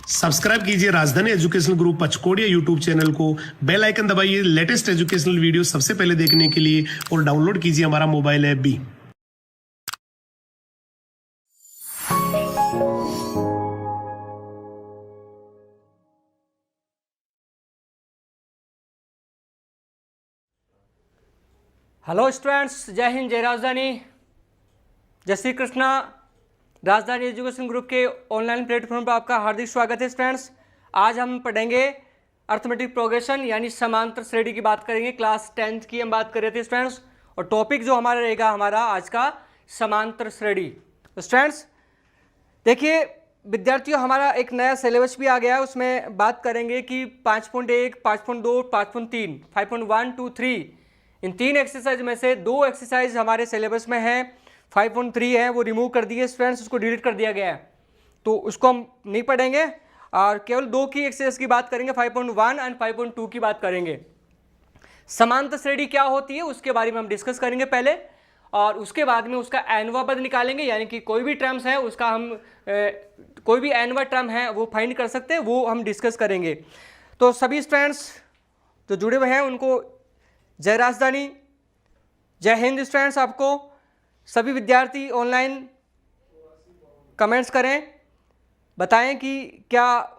Subscribe कीजिए राजधानी educational group पचकोड़िया YouTube channel को, बेल आइकन दबाइए लेटेस्ट एजुकेशनल वीडियो सबसे पहले देखने के लिए और डाउनलोड कीजिए हमारा मोबाइल ऐप भी। हेलो स्टूडेंट्स, जय हिंद, जय राजधानी, जय श्री कृष्णा। राजधानी एजुकेशन ग्रुप के ऑनलाइन प्लेटफॉर्म पर आपका हार्दिक स्वागत है स्टूडेंट्स। आज हम पढ़ेंगे अर्थमेटिक प्रोग्रेशन यानी समांतर श्रेणी की बात करेंगे। क्लास 10th की हम बात कर रहे थे स्टूडेंट्स, और टॉपिक जो हमारा रहेगा हमारा आज का समांतर श्रेणी। तो स्टूडेंट्स देखिए विद्यार्थियों, हमारा एक नया सिलेबस भी आ गया है। उसमें बात करेंगे कि 5.1, 5.2, 5.3, 5.1, 2, 3 इन तीन एक्सरसाइज में से दो एक्सरसाइज हमारे सिलेबस में है। 5.3 है वो रिमूव कर दिए स्टूडेंट्स, उसको डिलीट कर दिया गया है, तो उसको हम नहीं पढ़ेंगे और केवल दो की एक्सरसाइज की बात करेंगे, 5.1 एंड 5.2 की बात करेंगे। समांतर श्रेणी क्या होती है उसके बारे में हम डिस्कस करेंगे पहले, और उसके बाद में उसका एनवा पद निकालेंगे, यानी कि कोई भी टर्म्स है उसका हम कोई भी एनवा टर्म है वो फाइंड कर सकते हैं, वो हम डिस्कस करेंगे। तो सभी स्टूडेंट्स जो जुड़े हुए हैं उनको जय राजधानी, जय हिंद। स्टूडेंट्स आपको सभी विद्यार्थी ऑनलाइन कमेंट्स करें, बताएं कि क्या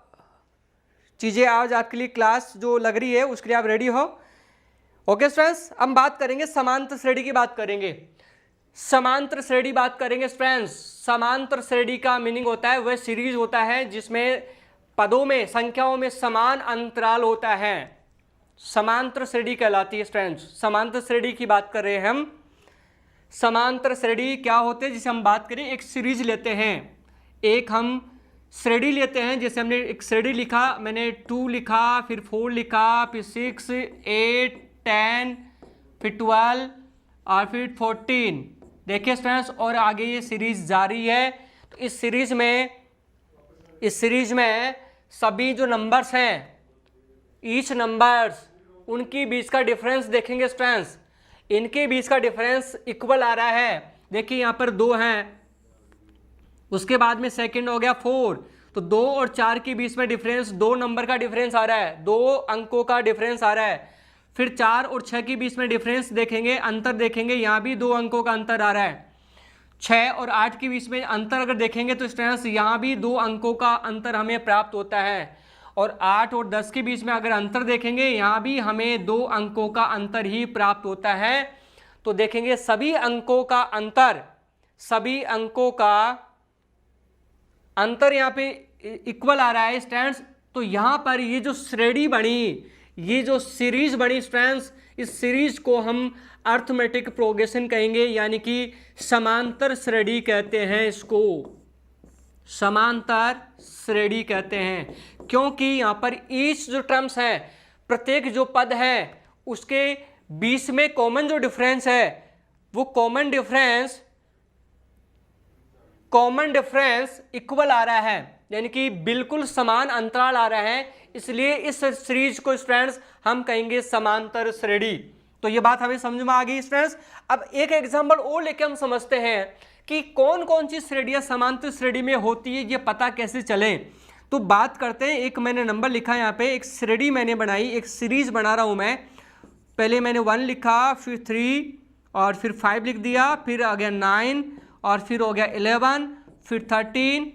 चीज़ें आज आपके लिए क्लास जो लग रही है उसके लिए आप रेडी हो। ओके स्टूडेंट्स, हम बात करेंगे समांतर श्रेणी की बात करेंगे। समांतर श्रेणी बात करेंगे स्टूडेंट्स। समांतर श्रेणी का मीनिंग होता है वह सीरीज होता है जिसमें पदों में संख्याओं में समान अंतराल होता है, समांतर श्रेणी कहलाती है स्टूडेंट्स। समांतर श्रेणी की बात कर रहे हैं हम। समांतर श्रेणी क्या होते हैं, जिसे हम बात करें एक सीरीज लेते हैं, एक हम श्रेणी लेते हैं। जैसे हमने एक श्रेणी लिखा, मैंने 2 लिखा, फिर 4 लिखा, फिर 6, 8, 10, फिर 12 और फिर 14। देखिए स्टूडेंट्स, और आगे ये सीरीज जारी है। तो इस सीरीज में सभी जो नंबर्स हैं, ईच नंबर्स, उनकी बीच का डिफरेंस देखेंगे स्टूडेंट्स। इनके बीच का डिफरेंस इक्वल आ रहा है। देखिए यहाँ पर 2 हैं, उसके बाद में सेकंड हो गया 4, तो 2 और 4 के बीच में डिफरेंस 2 नंबर का डिफरेंस आ रहा है, 2 अंकों का डिफरेंस आ रहा है। फिर 4 और 6 के बीच में डिफरेंस देखेंगे, अंतर देखेंगे, यहाँ भी 2 अंकों का अंतर आ रहा है। 6 और 8 के बीच में अंतर अगर देखेंगे तो स्टूडेंट्स यहाँ भी 2 अंकों का अंतर हमें प्राप्त होता है। और 8 और 10 के बीच में अगर अंतर देखेंगे, यहाँ भी हमें 2 अंकों का अंतर ही प्राप्त होता है। तो देखेंगे सभी अंकों का अंतर यहाँ पे इक्वल आ रहा है स्टूडेंट्स। तो यहाँ पर ये जो श्रेणी बनी, ये जो सीरीज बनी स्टूडेंट्स, इस सीरीज को हम अर्थमेटिक प्रोग्रेशन कहेंगे, यानी कि समांतर श्रेणी कहते हैं। इसको समांतर श्रेणी कहते हैं, क्योंकि यहाँ पर ईच जो टर्म्स है, प्रत्येक जो पद है उसके बीच में कॉमन जो डिफरेंस है, वो कॉमन डिफरेंस इक्वल आ रहा है, यानी कि बिल्कुल समान अंतराल आ रहा है। इसलिए इस सीरीज को स्टूडेंट्स हम कहेंगे समांतर श्रेणी। तो ये बात हमें समझ में आ गई स्टूडेंट्स। अब एक एग्जांपल और लेके हम समझते हैं कि कौन कौन सी श्रेणियां समांतर श्रेणी में होती है, ये पता कैसे चले। तो बात करते हैं, एक मैंने नंबर लिखा यहाँ पे, एक श्रेणी मैंने बनाई, एक सीरीज बना रहा हूँ मैं। पहले मैंने 1 लिखा, फिर 3 और फिर 5 लिख दिया, फिर आ गया 9 और फिर हो गया 11, फिर 13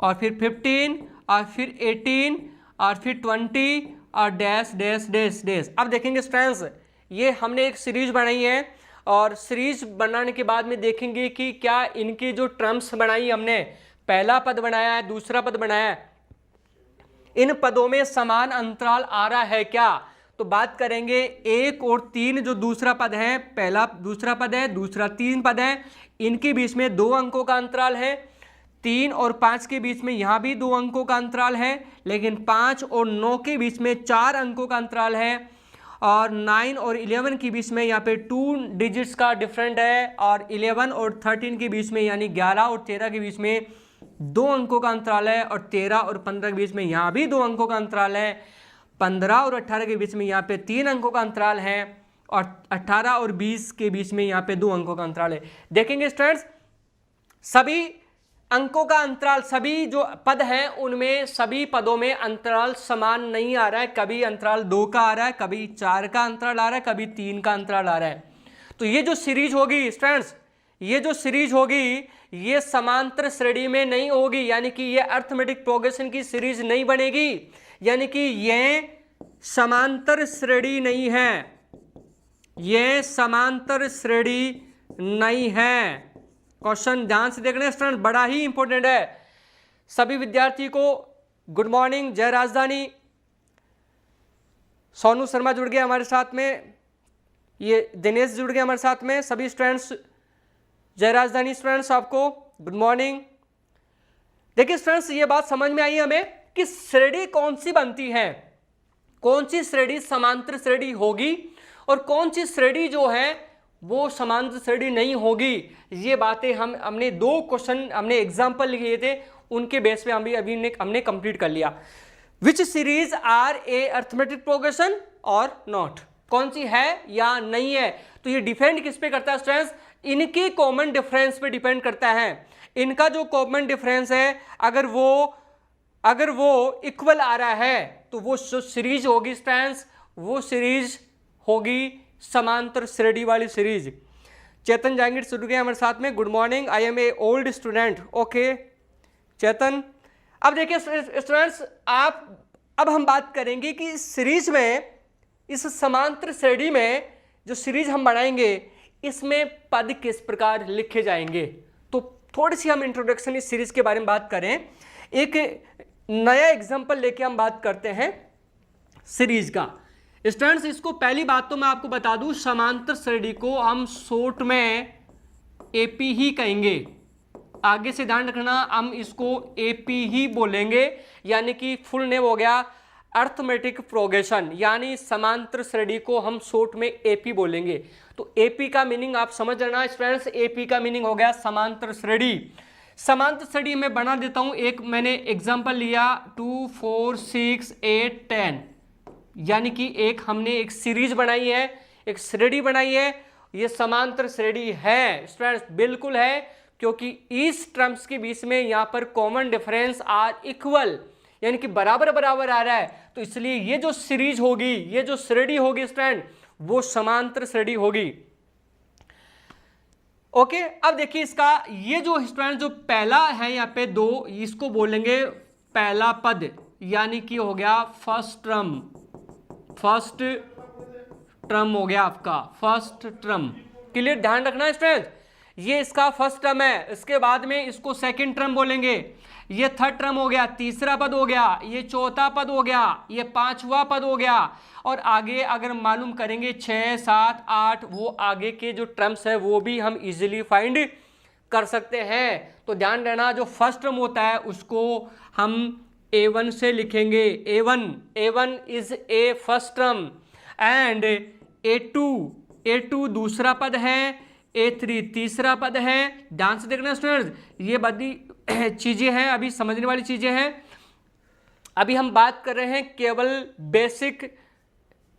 और फिर 15 और फिर 18 और फिर 20 और डैश डैश डैश डैश। अब देखेंगे स्टूडेंट्स, ये हमने एक सीरीज बनाई है, और सीरीज बनाने के बाद में देखेंगे कि क्या इनके जो टर्म्स बनाई हमने, पहला पद बनाया है, दूसरा पद बनाया है, इन पदों में समान अंतराल आ रहा है क्या। तो बात करेंगे 1 और 3 जो दूसरा पद है, पहला दूसरा पद है, दूसरा 3 पद है, इनके बीच में 2 अंकों का अंतराल है। 3 और 5 के बीच में यहाँ भी 2 अंकों का अंतराल है, लेकिन 5 और 9 के बीच में 4 अंकों का अंतराल है। और 9 और 11 के बीच में यहाँ पे 2 डिजिट्स का डिफरेंट है, और 11 और 13 के बीच में यानी 11 और 13 के बीच में 2 अंकों का अंतराल है, और 13 और 15 के बीच में यहाँ भी 2 अंकों का अंतराल है। 15 और 18 के बीच में यहाँ पे 3 अंकों का अंतराल है, और 18 और 20 के बीच में यहाँ पे 2 अंकों का अंतराल है। देखेंगे स्टूडेंट्स, सभी अंकों का अंतराल, सभी जो पद हैं उनमें सभी पदों में अंतराल समान नहीं आ रहा है। कभी अंतराल 2 का आ रहा है, कभी 4 का अंतराल आ रहा है, कभी 3 का अंतराल आ रहा है। तो ये जो सीरीज होगी स्टूडेंट्स, ये जो सीरीज होगी ये समांतर श्रेणी में नहीं होगी, यानी कि ये अरिथमेटिक प्रोग्रेशन की सीरीज नहीं बनेगी, यानी कि ये समांतर श्रेणी नहीं है, ये समांतर श्रेणी नहीं है। क्वेश्चन ध्यान से देखना स्टूडेंट, बड़ा ही इंपॉर्टेंट है। सभी विद्यार्थी को गुड मॉर्निंग, जय राजधानी। सोनू शर्मा जुड़ गया हमारे साथ में, ये दिनेश जुड़ गया हमारे साथ में। सभी स्टूडेंट्स जय राजधानी स्टूडेंट्स, आपको गुड मॉर्निंग। देखिए स्टूडेंट्स, ये बात समझ में आई हमें कि श्रेणी कौन सी बनती है, कौन सी श्रेणी समांतर श्रेणी होगी और कौन सी श्रेणी जो है वो समांतर श्रेणी नहीं होगी। ये बातें हमने 2 क्वेश्चन हमने एग्जाम्पल लिए थे, उनके बेस पे हमने कंप्लीट कर लिया। Which series are a arithmetic progression और नॉट, कौन सी है या नहीं है। तो ये डिपेंड किस पे करता है स्टूडेंट्स, इनके कॉमन डिफरेंस पे डिपेंड करता है। इनका जो कॉमन डिफरेंस है अगर वो इक्वल आ रहा है तो वो जो सीरीज होगी स्टूडेंट्स, वो सीरीज होगी समांतर श्रेणी वाली सीरीज। चेतन जांगीर जुड़ गए हमारे साथ में, good morning. I am a old student, okay Chetan. अब देखिए स्टूडेंट्स, अब हम बात करेंगे कि इस सीरीज में, इस समांतर श्रेणी में जो सीरीज हम बनाएंगे इसमें पद किस प्रकार लिखे जाएंगे। तो थोड़ी सी हम इंट्रोडक्शन इस सीरीज के बारे में बात करें। एक नया एग्जांपल लेके हम बात करते हैं सीरीज का। स्टूडेंट्स, इसको पहली बात तो मैं आपको बता दूं, समांतर श्रेणी को हम शॉर्ट में एपी ही कहेंगे। आगे से ध्यान रखना, हम इसको एपी ही बोलेंगे, यानी कि फुल नेम हो गया अरिथमेटिक प्रोग्रेशन, यानी समांतर श्रेणी को हम शॉर्ट में एपी बोलेंगे। तो एपी का मीनिंग आप समझ लेना स्टूडेंट्स, एपी का मीनिंग हो गया समांतर श्रेणी। समांतर श्रेणी में बना देता हूं, एक मैंने एग्जांपल लिया 2 4 6 8 10, यानी कि हमने एक सीरीज बनाई है, एक श्रेणी बनाई है। ये समांतर श्रेणी है स्टूडेंट्स, बिल्कुल है, क्योंकि इस टर्म्स के बीच में यहाँ पर कॉमन डिफरेंस आर इक्वल, यानी कि बराबर बराबर आ रहा है। तो इसलिए ये जो सीरीज होगी, ये जो श्रेणी होगी स्टूडेंट, वो समांतर श्रेणी होगी। ओके, अब देखिए इसका ये जो स्टूडेंट जो पहला है यहाँ पे 2, इसको बोलेंगे पहला पद, यानी कि हो गया फर्स्ट टर्म। फर्स्ट टर्म हो गया आपका फर्स्ट टर्म। क्लियर, ध्यान रखना स्टूडेंट, ये इसका फर्स्ट टर्म है। इसके बाद में इसको सेकंड टर्म बोलेंगे। ये थर्ड टर्म हो गया, तीसरा पद हो गया, ये चौथा पद हो गया, ये पांचवा पद हो गया। और आगे अगर मालूम करेंगे 6 7 8, वो आगे के जो टर्म्स है वो भी हम इजीली फाइंड कर सकते हैं। तो ध्यान देना, जो फर्स्ट टर्म होता है उसको हम A1 से लिखेंगे। A1 is a first term and A2 दूसरा पद है, A3 तीसरा पद है। ध्यान से देखना स्टूडेंट्स, ये बड़ी चीजें हैं, अभी समझने वाली चीजें हैं। अभी हम बात कर रहे हैं केवल बेसिक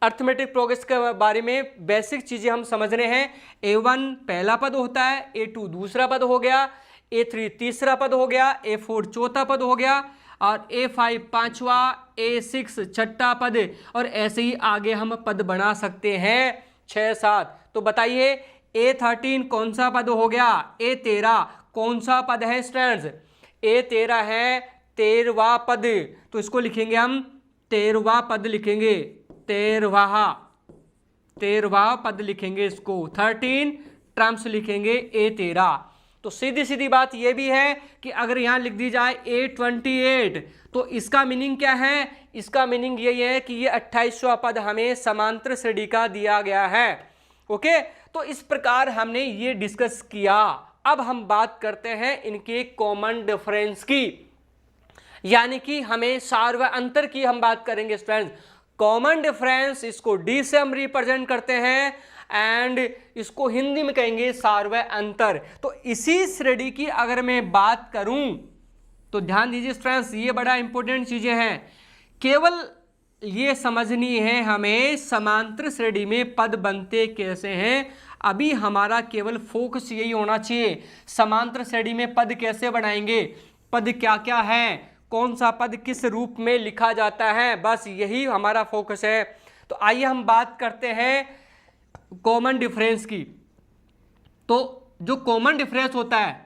अरिथमेटिक प्रोग्रेस के बारे में, बेसिक चीजें हम समझ रहे हैं। A1 पहला पद होता है, A2 दूसरा पद हो गया, A3 तीसरा पद हो गया, A4 चौथा पद हो गया, और A5 पांचवा, A6 छठा पद, और ऐसे ही आगे हम पद बना सकते हैं 6 7। तो बताइए A13 कौन सा पद हो गया, A13 कौन सा पद है स्टूडेंट्स, A13 है 13वां पद। तो इसको लिखेंगे हम 13वां पद लिखेंगे, 13वां पद लिखेंगे, इसको 13 टर्म्स लिखेंगे A13। तो सीधी सीधी बात यह भी है कि अगर यहां लिख दी जाए A28, तो इसका मीनिंग क्या है, इसका मीनिंग यही है कि ये 28वां पद हमें समांतर श्रेणी का दिया गया है। ओके, तो इस प्रकार हमने ये डिस्कस किया। अब हम बात करते हैं इनके कॉमन डिफरेंस की, यानी कि हमें सार व अंतर की हम बात करेंगे स्टूडेंट्स। कॉमन डिफरेंस, इसको डी से हम रिप्रेजेंट करते हैं एंड इसको हिंदी में कहेंगे सार व अंतर। तो इसी श्रेणी की अगर मैं बात करूं तो ध्यान दीजिए स्टूडेंट्स, ये बड़ा इंपॉर्टेंट चीजें हैं। केवल ये समझनी है हमें समांतर श्रेणी में पद बनते कैसे हैं। अभी हमारा केवल फोकस यही होना चाहिए, समांतर श्रेणी में पद कैसे बनाएंगे, पद क्या क्या है, कौन सा पद किस रूप में लिखा जाता है, बस यही हमारा फोकस है। तो आइए हम बात करते हैं कॉमन डिफरेंस की। तो जो कॉमन डिफरेंस होता है,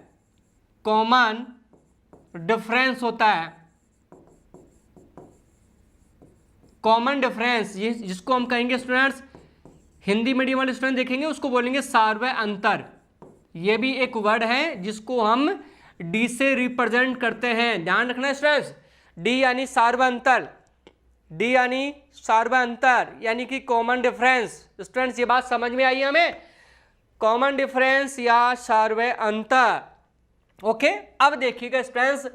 कॉमन डिफरेंस होता है, कॉमन डिफरेंस जिसको हम कहेंगे स्टूडेंट्स, हिंदी मीडियम वाले स्टूडेंट देखेंगे उसको बोलेंगे सार्वय अंतर। ये भी एक वर्ड है जिसको हम डी से रिप्रेजेंट करते हैं, ध्यान रखना स्टूडेंट्स। डी यानी सार्वय अंतर, डी यानी सार्वय अंतर यानी कि कॉमन डिफरेंस। स्टूडेंट्स ये बात समझ में आई हमें, कॉमन डिफरेंस या सार्वय अंतर। ओके, अब देखिएगा स्टूडेंट्स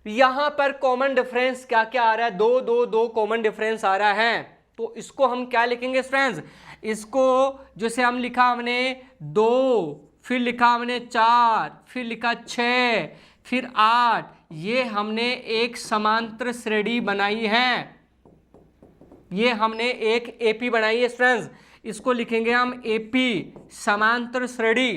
यहां पर कॉमन डिफरेंस क्या क्या आ रहा है, दो कॉमन डिफरेंस आ रहा है। तो इसको हम क्या लिखेंगे स्टूडेंट्स, इसको जैसे हम लिखा हमने 2, फिर लिखा हमने 4, फिर लिखा 6, फिर 8, ये हमने एक समांतर श्रेणी बनाई है, ये हमने एक एपी बनाई है स्टूडेंट्स। इसको लिखेंगे हम एपी, समांतर श्रेणी।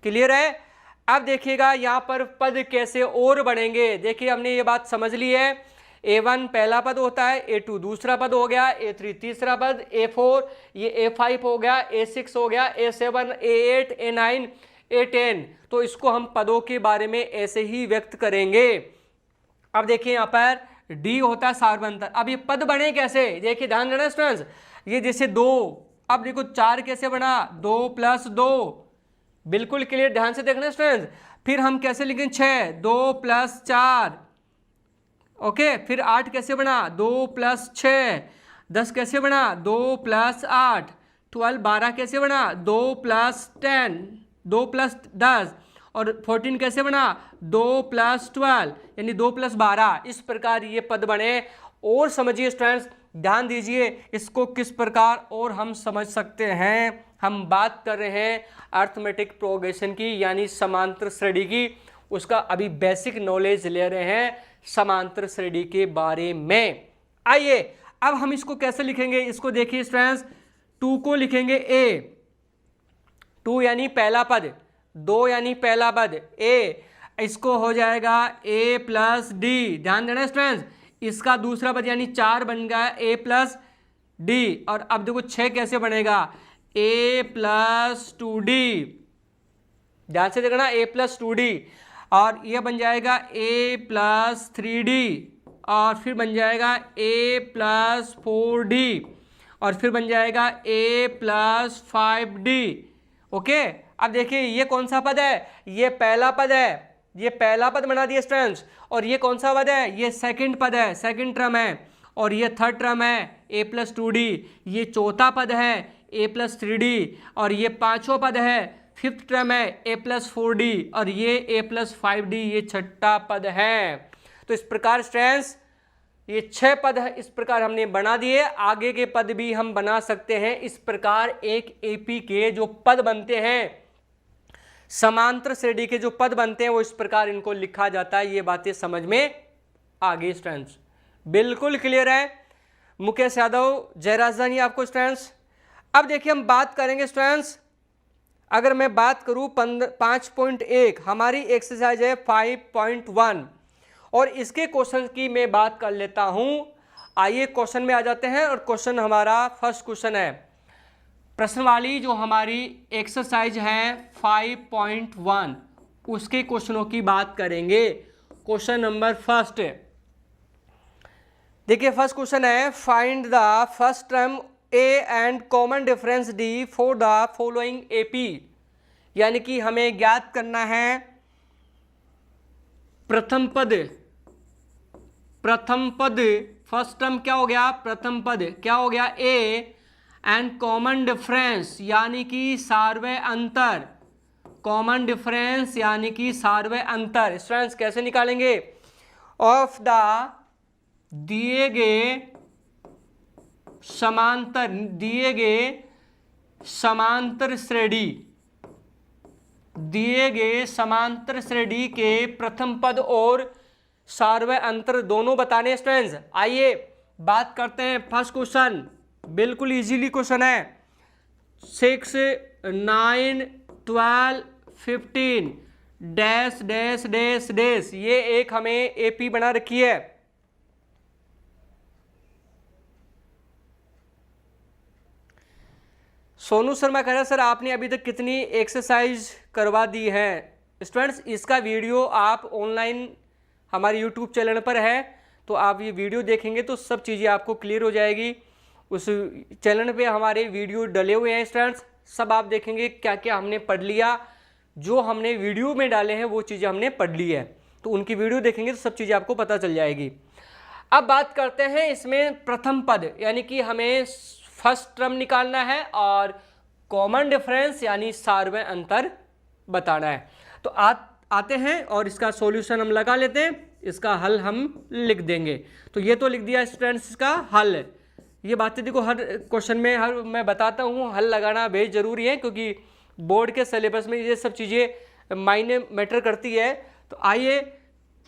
क्लियर है। अब देखिएगा यहाँ पर पद कैसे और बढ़ेंगे। देखिए हमने ये बात समझ ली है, A1 पहला पद होता है, A2 दूसरा पद हो गया, A3 तीसरा पद, A4 ये A5 हो गया, A6 हो गया, A7, A8, A9, A10। तो इसको हम पदों के बारे में ऐसे ही व्यक्त करेंगे। अब देखिए यहाँ पर D होता है सार्वय अंतर। अब ये पद बने कैसे, देखिए ध्यान देना स्टूडेंट्स, ये जैसे 2, अब देखो 4 कैसे बना, 2 + 2, बिल्कुल क्लियर, ध्यान से देखना स्टूडेंट्स। फिर हम कैसे लिखेंगे 6, 2 + 4, ओके। फिर 8 कैसे बना, 2 + 6, 10 कैसे बना, 2 + 8, 12 कैसे बना, 2 + 10, 2 + 10, और 14 कैसे बना, 2 + 12 यानी 2 + 12। इस प्रकार ये पद बने। और समझिए स्टूडेंट्स, ध्यान दीजिए इसको किस प्रकार और हम समझ सकते हैं। हम बात कर रहे हैं अर्थमेटिक प्रोग्रेशन की यानी समांतर श्रेणी की, उसका अभी बेसिक नॉलेज ले रहे हैं समांतर श्रेणी के बारे में। आइए अब हम इसको कैसे लिखेंगे, इसको देखिए स्टूडेंट्स। 2 को लिखेंगे A, 2 यानी पहला पद, 2 यानी पहला पद A, इसको हो जाएगा A + D। ध्यान देना स्टूडेंट्स, इसका दूसरा पद यानी 4 बन गया A + D। और अब देखो 6 कैसे बनेगा, A + 2D। ध्यान से देखना, A + 2D, और ये बन जाएगा A + 3D, और फिर बन जाएगा A + 4D, और फिर बन जाएगा A + 5D। ओके, अब देखिए ये कौन सा पद है, ये पहला पद है, ये पहला पद बना दिया स्टूडेंट्स। और ये कौन सा पद है, ये सेकंड पद है, सेकंड टर्म है। और ये थर्ड टर्म है A + 2D, ये चौथा पद है A + 3D, और ये पांचवा पद है, फिफ्थ टर्म है A + 4D, और ये A + 5D, ये छठा पद है। तो इस प्रकार स्टूडेंट्स ये 6 पद है, इस प्रकार हमने बना दिए। आगे के पद भी हम बना सकते हैं। इस प्रकार एक एपी के जो पद बनते हैं, समांतर श्रेणी के जो पद बनते हैं, वो इस प्रकार इनको लिखा जाता है। ये बातें समझ में आ गई स्टूडेंट्स, बिल्कुल क्लियर है। मुकेश यादव, जय राजधानी आपको स्टूडेंट्स। अब देखिए हम बात करेंगे स्टूडेंट्स, अगर मैं बात करूं 5.1 हमारी एक्सरसाइज है 5.1, और इसके क्वेश्चन की मैं बात कर लेता हूं। आइए क्वेश्चन में आ जाते हैं, और क्वेश्चन हमारा फर्स्ट क्वेश्चन है, प्रश्न वाली जो हमारी एक्सरसाइज है 5.1, उसके क्वेश्चनों की बात करेंगे। क्वेश्चन नंबर फर्स्ट, देखिए फर्स्ट क्वेश्चन है, find the first term A and common difference D for the following AP। यानी कि हमें ज्ञात करना है प्रथम पद, फर्स्ट टर्म क्या हो गया, प्रथम पद क्या हो गया A, एंड कॉमन डिफरेंस यानी कि सार्वय अंतर, कॉमन डिफरेंस यानी कि सार्वय अंतर। स्टूडेंट्स कैसे निकालेंगे, ऑफ द दिए गए समांतर श्रेणी के प्रथम पद और सार्वय अंतर दोनों बताने स्टूडेंट्स। आइए बात करते हैं फर्स्ट क्वेश्चन, बिल्कुल इजीली क्वेश्चन है। 6, 9, 12, 15 डैश डैश डैश डैश, ये एक हमें एपी बना रखी है। सोनू शर्मा कह रहा है सर आपने अभी तक कितनी एक्सरसाइज करवा दी है। स्टूडेंट्स, इसका वीडियो आप ऑनलाइन हमारे यूट्यूब चैनल पर है, तो आप ये वीडियो देखेंगे तो सब चीज़ें आपको क्लियर हो जाएगी। उस चैनल पे हमारे वीडियो डले हुए हैं स्टूडेंट्स, सब आप देखेंगे क्या क्या हमने पढ़ लिया, जो हमने वीडियो में डाले हैं वो चीज़ें हमने पढ़ ली है, तो उनकी वीडियो देखेंगे तो सब चीज़ें आपको पता चल जाएगी। अब बात करते हैं इसमें प्रथम पद, यानी कि हमें फर्स्ट टर्म निकालना है और कॉमन डिफरेंस यानी सार्वय अंतर बताना है। तो आते हैं और इसका सॉल्यूशन हम लगा लेते हैं, इसका हल हम लिख देंगे। तो ये तो लिख दिया स्टूडेंट्स इसका हल। ये बातें देखो हर क्वेश्चन में मैं बताता हूँ, हल लगाना बेहद ज़रूरी है क्योंकि बोर्ड के सिलेबस में ये सब चीज़ें मायने मैटर करती है। तो आइए,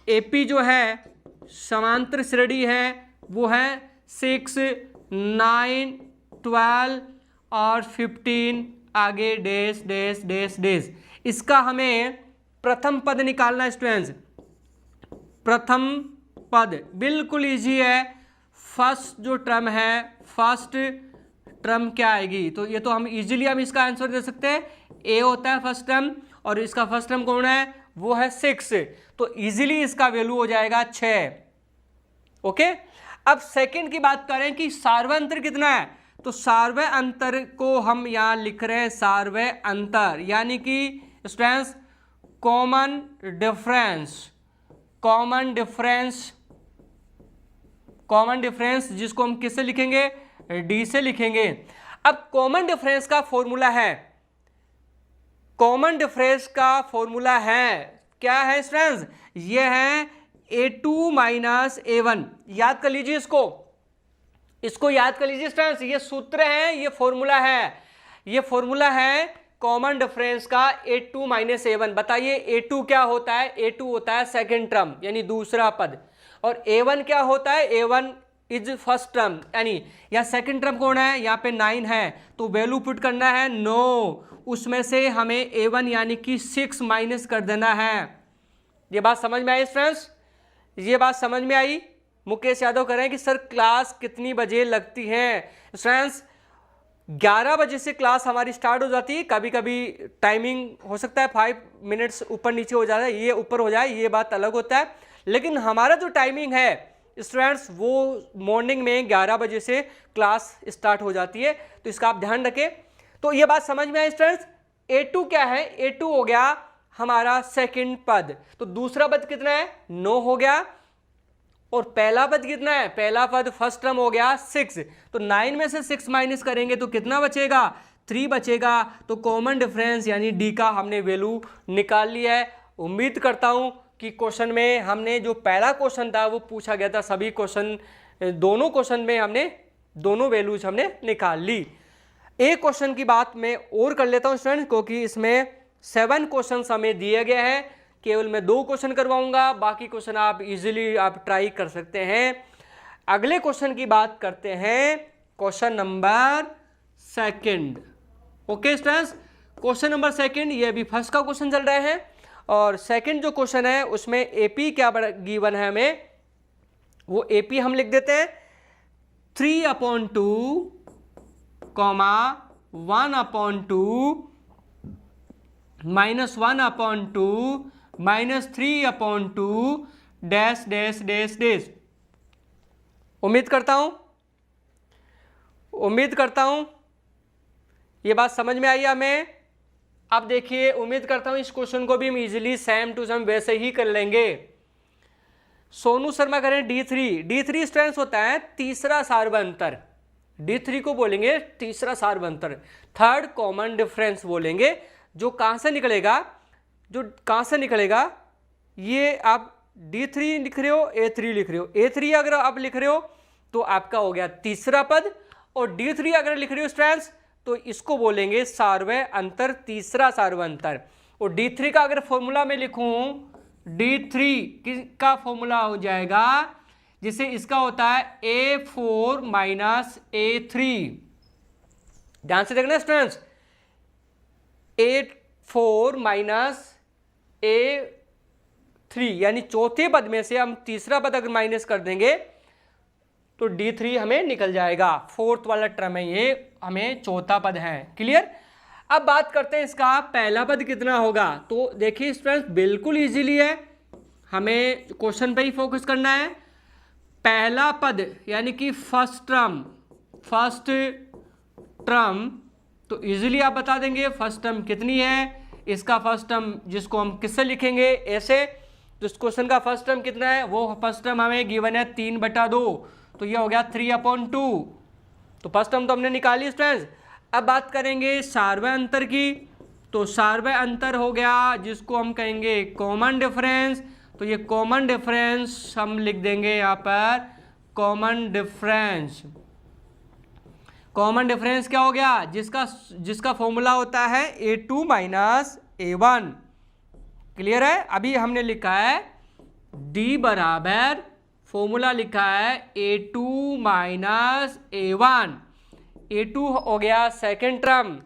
एपी जो है समांतर श्रेणी है वो है 6, 9, 12 और 15 आगे डैश डैश डैश डैश। इसका हमें प्रथम पद निकालना है स्टूडेंट्स। प्रथम पद बिल्कुल इजी है। फर्स्ट जो टर्म है, फर्स्ट टर्म क्या आएगी, तो ये तो हम इजीली हम इसका आंसर दे सकते हैं। ए होता है फर्स्ट टर्म और इसका फर्स्ट टर्म कौन है, वो है 6, तो इजीली इसका वैल्यू हो जाएगा 6। ओके, अब सेकंड की बात करें कि सार्वय अंतर कितना है, तो सार्वय अंतर को हम यहां लिख रहे हैं सार्वय अंतर, यानी कि students common difference. Common difference, common difference जिसको हम किससे लिखेंगे, डी से लिखेंगे। अब कॉमन डिफरेंस का फॉर्मूला है, कॉमन डिफरेंस का फॉर्मूला है क्या है स्टूडेंट्स, ये है A2 माइनस A1। याद कर लीजिए इसको याद कर लीजिए स्टूडेंट्स, ये सूत्र है, ये फॉर्मूला है, ये फॉर्मूला है कॉमन डिफरेंस का A2 माइनस A1। बताइए A2 क्या होता है, A2 होता है सेकंड टर्म यानी दूसरा पद, और A1 क्या होता है, A1 इज फर्स्ट टर्म, यानी या सेकंड टर्म कौन है, यहाँ पे 9 है, तो वैल्यू पुट करना है 9, उसमें से हमें A1 यानी कि 6 माइनस कर देना है। ये बात समझ में आई फ्रेंड्स, ये बात समझ में आई। मुकेश यादव कह रहे हैं कि सर क्लास कितनी बजे लगती है। फ्रेंड्स 11 बजे से क्लास हमारी स्टार्ट हो जाती है, कभी कभी टाइमिंग हो सकता है 5 मिनट्स ऊपर नीचे हो जाता है, ये ऊपर हो जाए ये बात अलग होता है, लेकिन हमारा जो टाइमिंग है स्टूडेंट्स वो मॉर्निंग में 11 बजे से क्लास स्टार्ट हो जाती है, तो इसका आप ध्यान रखें। तो ये बात समझ में आई स्टूडेंट्स। A2 क्या है, A2 हो गया हमारा सेकंड पद, तो दूसरा पद कितना है, 9 हो गया, और पहला पद कितना है, पहला पद फर्स्ट टर्म हो गया 6, तो 9 में से 6 माइनस करेंगे तो कितना बचेगा, 3 बचेगा। तो कॉमन डिफरेंस यानी डी का हमने वैल्यू निकाल लिया है। उम्मीद करता हूं कि क्वेश्चन में हमने जो पहला क्वेश्चन था वो पूछा गया था, सभी क्वेश्चन दोनों क्वेश्चन में हमने दोनों वैल्यूज हमने निकाल ली। एक क्वेश्चन की बात मैं और कर लेता हूं स्टूडेंट, क्योंकि इसमें 7 क्वेश्चन हमें दिए गए हैं, केवल मैं 2 क्वेश्चन करवाऊंगा, बाकी क्वेश्चन आप इजीली आप ट्राई कर सकते हैं। अगले क्वेश्चन की बात करते हैं, question number 2। Okay students, question number 2, ये अभी फर्स्ट का क्वेश्चन चल रहा है, और सेकंड जो क्वेश्चन है उसमें एपी क्या गिवन है हमें, वो एपी हम लिख देते हैं 3/2, 1/2 -1/2 -3/2 डैश डैश डैश डैश। उम्मीद करता हूं ये बात समझ में आई हमें। अब देखिए, उम्मीद करता हूं इस क्वेश्चन को भी हम इजीली सेम टू सेम वैसे ही कर लेंगे। सोनू शर्मा करें D3 स्टूडेंट्स होता है तीसरा सार्वय अंतर, D3 को बोलेंगे तीसरा सार्वय अंतर, थर्ड कॉमन डिफरेंस बोलेंगे। जो कहां से निकलेगा, ये आप D3 लिख रहे हो, A3 लिख रहे हो, A3 अगर आप लिख रहे हो तो आपका हो गया तीसरा पद, और D3 अगर लिख रहे हो स्टूडेंट्स तो इसको बोलेंगे सार्वय अंतर, तीसरा सार्वय अंतर। और D3 का अगर फॉर्मूला में लिखूं, D3 का फॉर्मूला हो जाएगा जिससे इसका होता है A4 माइनस A3। ध्यान से देखना स्टूडेंट्स, A4 माइनस A3 यानी चौथे पद में से हम तीसरा पद अगर माइनस कर देंगे तो D3 हमें निकल जाएगा। फोर्थ वाला टर्म है ये, हमें चौथा पद है। क्लियर। अब बात करते हैं इसका पहला पद कितना होगा। तो देखिए स्टूडेंट्स बिल्कुल इजीली है, हमें क्वेश्चन पे ही फोकस करना है। पहला पद यानी कि फर्स्ट टर्म तो इजीली आप बता देंगे फर्स्ट टर्म कितनी है। इसका फर्स्ट टर्म जिसको हम किससे लिखेंगे, ऐसे। तो इस क्वेश्चन का फर्स्ट टर्म कितना है, वो फर्स्ट टर्म हमें गिवन है 3/2, तो ये हो गया 3/2। तो फर्स्ट टर्म तो हमने निकाली स्टूडेंट्स। अब बात करेंगे सार्वय अंतर की। तो सार्वय अंतर हो गया जिसको हम कहेंगे कॉमन डिफरेंस। तो ये कॉमन डिफरेंस हम लिख देंगे यहाँ पर कॉमन डिफरेंस। कॉमन डिफरेंस क्या हो गया, जिसका फॉर्मूला होता है A2 माइनस A1। क्लियर है। अभी हमने लिखा है D बराबर, फॉर्मूला लिखा है A2 माइनस A1। A2 हो गया सेकेंड टर्म,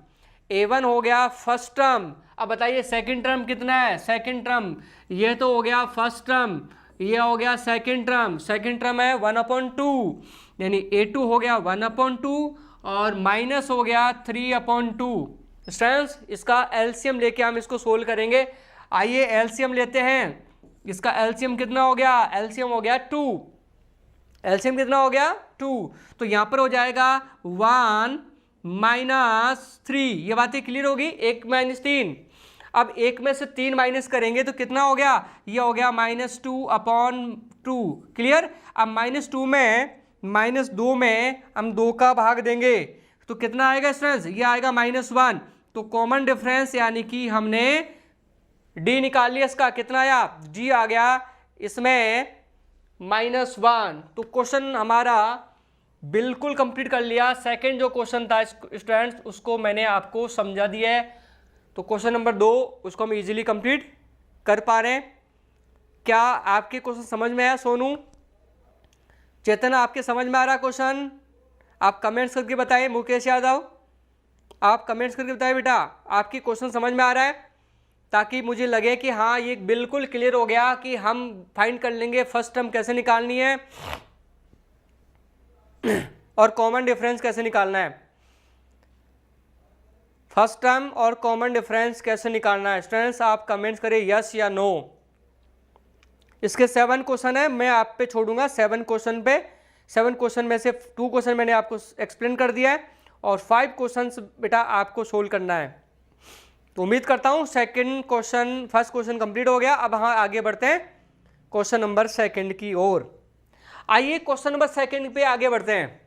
A1 हो गया फर्स्ट टर्म। अब बताइए सेकेंड टर्म कितना है, सेकेंड टर्म ये तो हो गया फर्स्ट टर्म, ये हो गया सेकेंड टर्म। सेकेंड टर्म है 1/2 यानी A2 हो गया 1/2 और माइनस हो गया 3/2। स्टूडेंट्स इसका एलसीएम लेके हम इसको सोल्व करेंगे। आइए एलसीएम लेते हैं। इसका एलसीएम कितना हो गया, एलसीएम हो गया 2। एलसीएम कितना हो गया 2। तो यहाँ पर हो जाएगा 1 माइनस 3। ये बातें क्लियर होगी, 1 माइनस 3। अब 1 में से 3 माइनस करेंगे तो कितना हो गया, ये हो गया -2/2। क्लियर। अब -2 में -2 में हम 2 का भाग देंगे तो कितना आएगा स्टूडेंट्स, ये आएगा -1। तो कॉमन डिफरेंस यानी कि हमने D निकाल लिया, इसका कितना आया, D आ गया इसमें -1। तो क्वेश्चन हमारा बिल्कुल कंप्लीट कर लिया। सेकंड जो क्वेश्चन था स्टूडेंट्स उसको मैंने आपको समझा दिया है। तो क्वेश्चन नंबर 2 उसको हम इजीली कंप्लीट कर पा रहे हैं। क्या आपके क्वेश्चन समझ में आया सोनू, चेतन, आपके समझ में आ रहा क्वेश्चन? आप कमेंट्स करके बताइए। मुकेश यादव आप कमेंट्स करके बताइए बेटा आपकी क्वेश्चन समझ में आ रहा है, ताकि मुझे लगे कि हाँ ये बिल्कुल क्लियर हो गया कि हम फाइंड कर लेंगे फर्स्ट टर्म कैसे निकालनी है और कॉमन डिफरेंस कैसे निकालना है। फर्स्ट टर्म और कॉमन डिफरेंस कैसे निकालना है स्टूडेंट्स, आप कमेंट्स करें यस या नो। इसके 7 क्वेश्चन है, मैं आप पे छोड़ूंगा 7 क्वेश्चन में से 2 क्वेश्चन मैंने आपको एक्सप्लेन कर दिया है और 5 क्वेश्चन बेटा आपको सोल्व करना है। तो उम्मीद करता हूं फर्स्ट क्वेश्चन कंप्लीट हो गया। अब हाँ आगे बढ़ते हैं क्वेश्चन नंबर 2 की ओर। आइए क्वेश्चन नंबर 2 पे आगे बढ़ते हैं।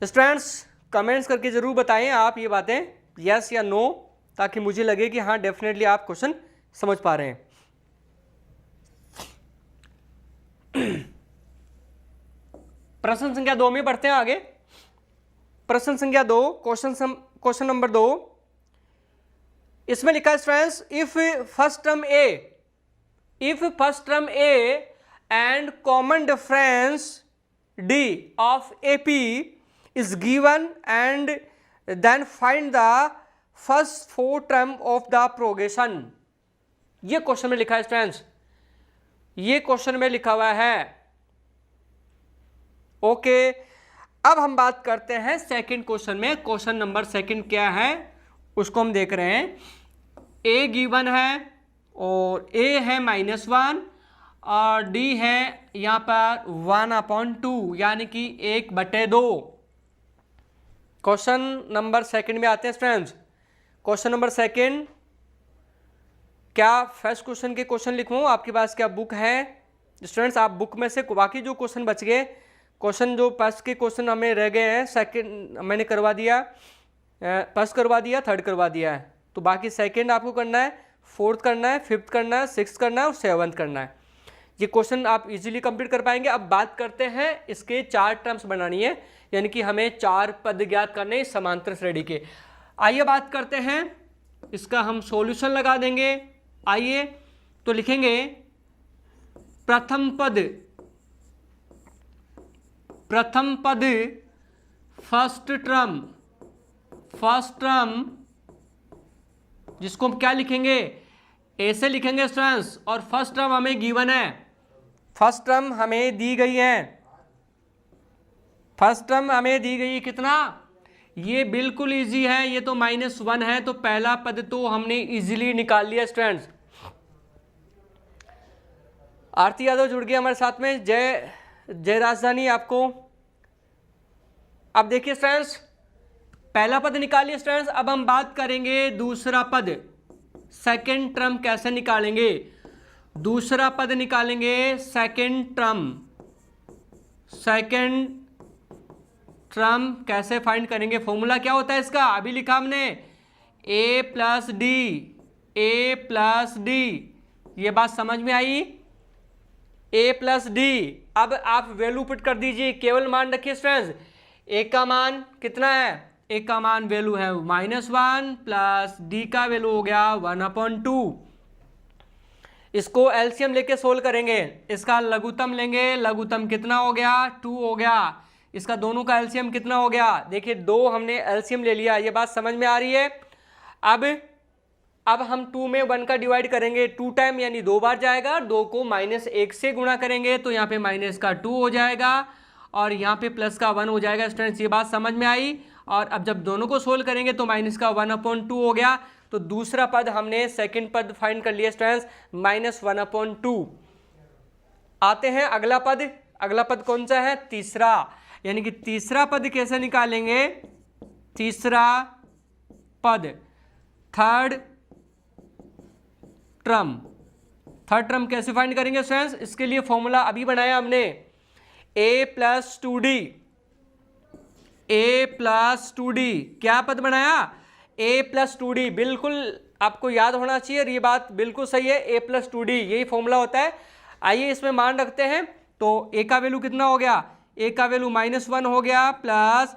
स्टूडेंट्स कमेंट्स करके जरूर बताएं आप ये बातें यस या नो, ताकि मुझे लगे कि हाँ डेफिनेटली आप क्वेश्चन समझ पा रहे हैं। प्रश्न संख्या 2 में बढ़ते हैं आगे। प्रश्न संख्या 2 क्वेश्चन नंबर 2, इसमें लिखा है students if first term A and common difference D of AP is given and then find the first 4 term of the progression। ये क्वेश्चन में लिखा है स्टूडेंट्स, ये क्वेश्चन में लिखा हुआ है। ओके अब हम बात करते हैं सेकंड क्वेश्चन में। क्वेश्चन नंबर 2 क्या है उसको हम देख रहे हैं। A गिवन है और A है -1 और D है यहाँ पर 1/2 यानी कि 1/2। क्वेश्चन नंबर 2 में आते हैं स्टूडेंट्स। क्वेश्चन नंबर 2, क्या फर्स्ट क्वेश्चन के क्वेश्चन लिखूं, आपके पास क्या बुक है स्टूडेंट्स? आप बुक में से बाकी जो क्वेश्चन बच गए, क्वेश्चन जो फर्स्ट के क्वेश्चन हमें रह गए हैं, सेकंड मैंने करवा दिया, फर्स्ट करवा दिया, थर्ड करवा दिया है, तो बाकी सेकंड आपको करना है, फोर्थ करना है, फिफ्थ करना है, सिक्स्थ करना है और 7th करना है। ये क्वेश्चन आप इजीली कंप्लीट कर पाएंगे। अब बात करते हैं इसके 4 टर्म्स बनानी है, यानी कि हमें 4 पद ज्ञात करने समांतर श्रेणी के। आइए बात करते हैं इसका, हम सॉल्यूशन लगा देंगे। आइए तो लिखेंगे प्रथम पद प्रथम पद फर्स्ट टर्म जिसको हम क्या लिखेंगे, ऐसे लिखेंगे स्टूडेंट्स। और फर्स्ट टर्म हमें गिवन है, फर्स्ट टर्म हमें दी गई है, फर्स्ट टर्म हमें दी गई है कितना, ये बिल्कुल इजी है, ये तो -1 है, तो पहला पद तो हमने इजीली निकाल लिया स्टूडेंट्स। आरती यादव जुड़ गई हमारे साथ में, जय राजधानी आपको। अब देखिए स्टूडेंट्स, पहला पद निकालिए स्टूडेंट्स। अब हम बात करेंगे दूसरा पद, सेकंड टर्म कैसे निकालेंगे। दूसरा पद निकालेंगे सेकंड टर्म कैसे फाइंड करेंगे, फॉर्मूला क्या होता है इसका, अभी लिखा हमने a प्लस डी, ये बात समझ में आई, a प्लस डी। अब आप वैल्यू पुट कर दीजिए, केवल मान रखिए स्टूडेंट्स, a का मान कितना है, a का मान वैल्यू है -1 प्लस d का वैल्यू हो गया 1/2। इसको एलसीएम लेके सोल्व करेंगे, इसका लघुत्तम लेंगे, लघुत्तम कितना हो गया 2 हो गया, इसका दोनों का एलसीएम कितना हो गया, देखिए 2 हमने एलसीएम ले लिया, ये बात समझ में आ रही है। अब हम 2 में 1 का डिवाइड करेंगे, 2 टाइम यानी 2 बार जाएगा, 2 को -1 से गुणा करेंगे तो यहाँ पे माइनस का 2 हो जाएगा और यहाँ पे प्लस का 1 हो जाएगा स्टूडेंट्स, ये बात समझ में आई। और अब जब दोनों को सोल्व करेंगे तो माइनस का 1/2 हो गया, तो दूसरा पद हमने सेकंड पद फाइंड कर लिया स्टूडेंट्स, -1/2। आते हैं अगला पद, अगला पद कौन सा है, तीसरा, यानी कि तीसरा पद कैसे निकालेंगे, तीसरा पद थर्ड टर्म कैसे फाइंड करेंगे स्टूडेंट्स, इसके लिए फॉर्मूला अभी बनाया हमने, a प्लस 2d, क्या पद बनाया, a प्लस 2d, बिल्कुल आपको याद होना चाहिए और ये बात बिल्कुल सही है, a प्लस 2d यही फॉर्मूला होता है। आइए इसमें मान रखते हैं, तो a का वैल्यू कितना हो गया, a का वैल्यू -1 हो गया प्लस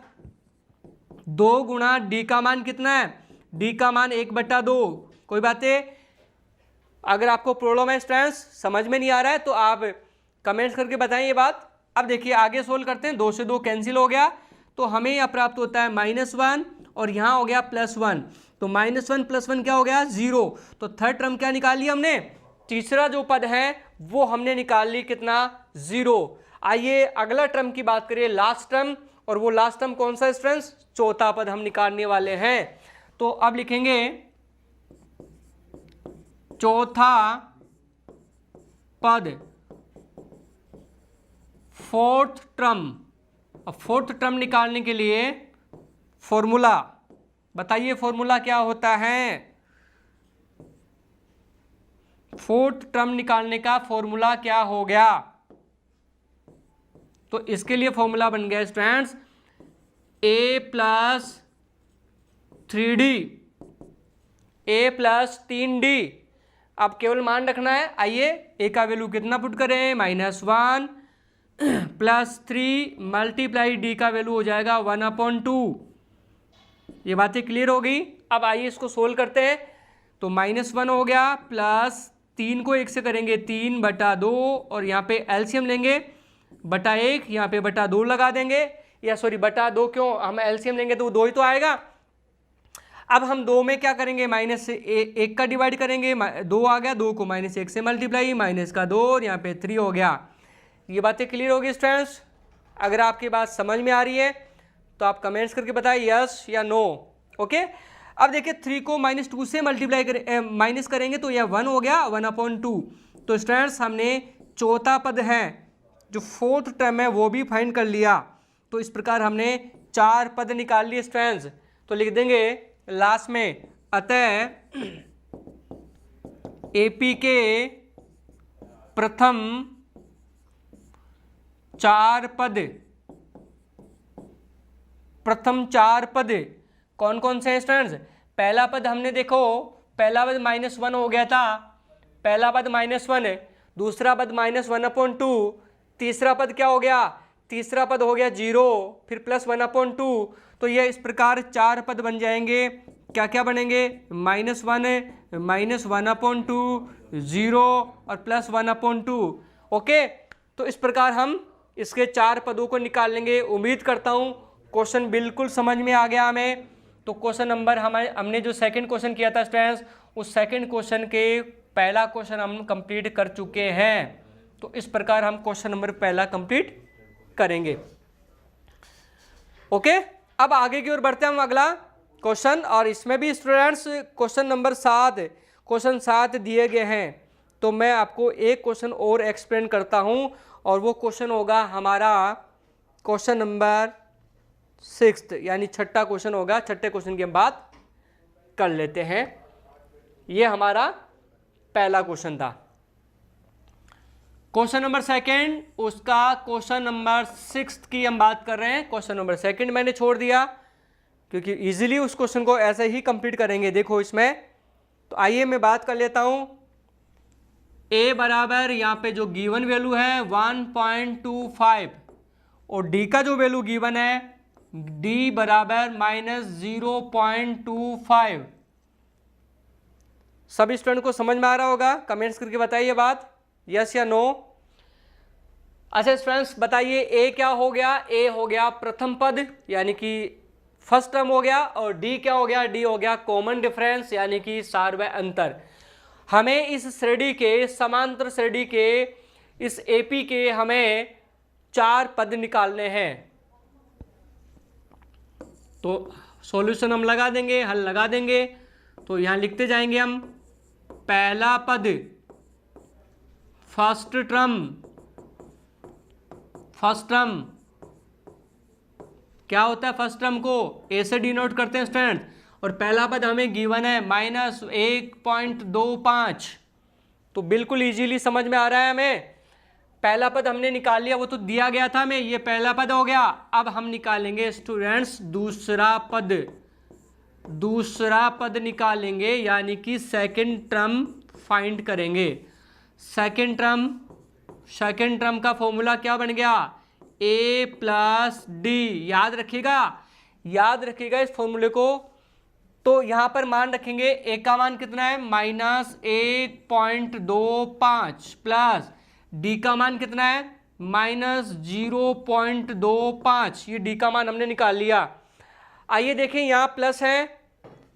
2 गुणा d का मान कितना है, d का मान 1/2। कोई बातें, अगर आपको प्रॉब्लम है स्टूडेंट्स समझ में नहीं आ रहा है तो आप कमेंट्स करके बताएं ये बात। अब देखिए आगे सोल्व करते हैं, 2 से 2 कैंसिल हो गया, तो हमें यह प्राप्त होता है -1 और यहाँ हो गया +1, तो -1 + 1 क्या हो गया 0। तो थर्ड टर्म क्या निकाल लिया हमने, तीसरा जो पद है वो हमने निकाल ली कितना 0। आइए अगला टर्म की बात करिए, लास्ट टर्म, और वो लास्ट टर्म कौन सा स्टूडेंट्स, चौथा पद हम निकालने वाले हैं। तो अब लिखेंगे चौथा पद फोर्थ टर्म। अब फोर्थ टर्म निकालने के लिए फॉर्मूला बताइए, फॉर्मूला क्या होता है, फोर्थ टर्म निकालने का फॉर्मूला क्या हो गया, तो इसके लिए फॉर्मूला बन गया स्टूडेंट्स a प्लस 3d। अब केवल मान रखना है, आइए a का वैल्यू कितना पुट करें, -1 प्लस 3 मल्टीप्लाई d का वैल्यू हो जाएगा 1/2। ये बातें क्लियर हो गई। अब आइए इसको सोल्व करते हैं, तो -1 हो गया प्लस 3 को 1 से करेंगे 3/2 और यहाँ पे एलसीएम लेंगे /1, यहाँ पे /2 लगा देंगे, या सॉरी /2 क्यों, हम एलसीएम लेंगे तो 2 ही तो आएगा। अब हम 2 में क्या करेंगे, -1 का डिवाइड करेंगे, 2 आ गया, 2 को -1 से मल्टीप्लाई, माइनस का 2 और यहाँ पे 3 हो गया। ये बातें क्लियर होगी स्टूडेंट्स, अगर आपकी बात समझ में आ रही है तो आप कमेंट्स करके बताइए यस या नो। ओके, अब देखिए 3 को -2 से मल्टीप्लाई करें माइनस करेंगे तो यह 1 हो गया 1/2। तो स्टूडेंट्स हमने चौथा पद है जो फोर्थ टर्म है वो भी फाइंड कर लिया। तो इस प्रकार हमने 4 पद निकाल लिए स्टूडेंट्स। तो लिख देंगे लास्ट में, अतः एपी के प्रथम 4 पद कौन कौन से हैं स्टूडेंट्स। पहला पद हमने देखो, पहला पद -1 हो गया था, पहला पद -1 है, दूसरा पद -1/2, तीसरा पद क्या हो गया, तीसरा पद हो गया 0, फिर +1/2। तो ये इस प्रकार 4 पद बन जाएंगे। क्या क्या बनेंगे, -1, -1/2, 0 और +1/2। ओके, तो इस प्रकार हम इसके 4 पदों को निकाल लेंगे। उम्मीद करता हूँ क्वेश्चन बिल्कुल समझ में आ गया हमें। तो क्वेश्चन नंबर हमने जो सेकंड क्वेश्चन किया था स्टूडेंट्स, उस सेकंड क्वेश्चन के पहला क्वेश्चन हम कंप्लीट कर चुके हैं। तो इस प्रकार हम क्वेश्चन नंबर पहला कंप्लीट करेंगे। ओके, अब आगे की ओर बढ़ते हैं हम अगला क्वेश्चन, और इसमें भी स्टूडेंट्स क्वेश्चन 7 दिए गए हैं। तो मैं आपको एक क्वेश्चन और एक्सप्लेन करता हूं, और वो क्वेश्चन होगा हमारा क्वेश्चन नंबर 6, यानी छठा क्वेश्चन होगा। छठे क्वेश्चन की हम बात कर लेते हैं। ये हमारा पहला क्वेश्चन था। क्वेश्चन नंबर 2 उसका क्वेश्चन नंबर 6 की हम बात कर रहे हैं। क्वेश्चन नंबर 2 मैंने छोड़ दिया क्योंकि इजीली उस क्वेश्चन को ऐसे ही कंप्लीट करेंगे। देखो इसमें, तो आइए मैं बात कर लेता हूं। a बराबर यहाँ पे जो गिवन वैल्यू है 1.25 और d का जो वैल्यू गिवन है d बराबर -0.25। सभी स्टूडेंट को समझ में आ रहा होगा? कमेंट्स करके बताइए बात, यस या नो। अच्छा स्टूडेंट्स बताइए, a क्या हो गया? a हो गया प्रथम पद यानी कि फर्स्ट टर्म हो गया, और d क्या हो गया? d हो गया कॉमन डिफरेंस यानी कि सार्वय अंतर। हमें इस श्रेणी के, समांतर श्रेणी के इस AP के हमें 4 पद निकालने हैं। तो सॉल्यूशन हम लगा देंगे, हल लगा देंगे। तो यहां लिखते जाएंगे हम, पहला पद फर्स्ट टर्म क्या होता है? फर्स्ट टर्म को ए से डिनोट करते हैं स्टूडेंट, और पहला पद हमें गिवन है -1.25। तो बिल्कुल इजीली समझ में आ रहा है हमें। पहला पद हमने निकाल लिया, वो तो दिया गया था हमें, ये पहला पद हो गया। अब हम निकालेंगे स्टूडेंट्स दूसरा पद निकालेंगे, यानी कि सेकंड टर्म फाइंड करेंगे। सेकंड टर्म का फॉर्मूला क्या बन गया? a + d। याद रखिएगा इस फॉर्मूले को। तो यहां पर मान रखेंगे, a का मान कितना है? -1.25 प्लस d का मान कितना है? -0.25। ये d का मान हमने निकाल लिया। आइए देखें,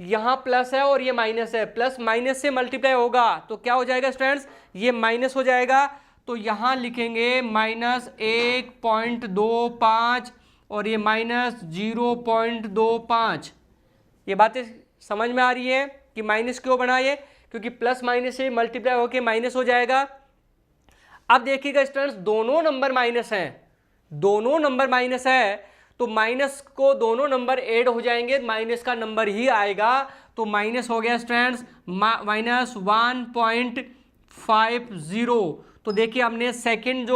यहाँ प्लस है और ये माइनस है। प्लस माइनस से मल्टीप्लाई होगा तो क्या हो जाएगा स्टूडेंट्स? ये माइनस हो जाएगा। तो यहाँ लिखेंगे -1.25 और ये -0.25। ये बातें समझ में आ रही है कि माइनस क्यों बना ये? क्योंकि प्लस माइनस से मल्टीप्लाई होकर माइनस हो जाएगा। अब देखिएगा स्टूडेंट्स, दोनों नंबर माइनस है, तो माइनस को दोनों नंबर ऐड हो जाएंगे, माइनस का नंबर ही आएगा। तो माइनस हो गया स्टूडेंट्स -1.50। तो देखिए हमने सेकंड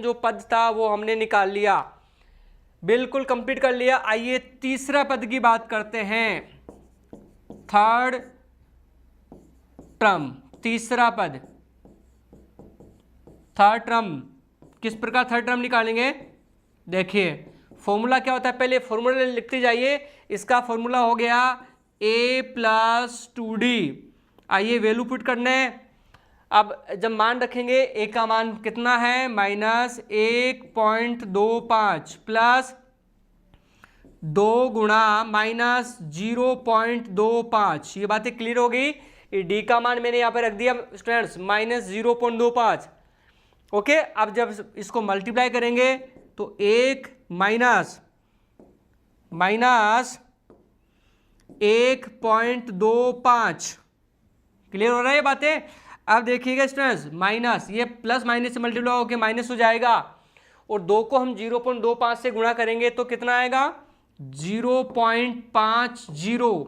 जो पद था वो हमने निकाल लिया, बिल्कुल कंप्लीट कर लिया। आइए तीसरा पद की बात करते हैं। थर्ड टर्म किस प्रकार थर्ड टर्म निकालेंगे? देखिए फॉर्मूला क्या होता है, पहले फॉर्मूला लिखते जाइए। इसका फॉर्मूला हो गया a + 2d। आइए वैल्यू पुट करने। अब जब मान रखेंगे, a का मान कितना है? -1.25 प्लस 2 गुणा -0.25। ये बातें क्लियर हो गई। d का मान मैंने यहाँ पर रख दिया स्टूडेंट्स -0.25। ओके, अब जब इसको मल्टीप्लाई करेंगे तो 1 माइनस 1.25। क्लियर हो रहा है ये बातें? अब देखिएगा स्टूडेंट्स, माइनस ये प्लस माइनस से मल्टीप्लाई होकर माइनस हो जाएगा, और 2 को हम 0.25 से गुणा करेंगे तो कितना आएगा? 0.50।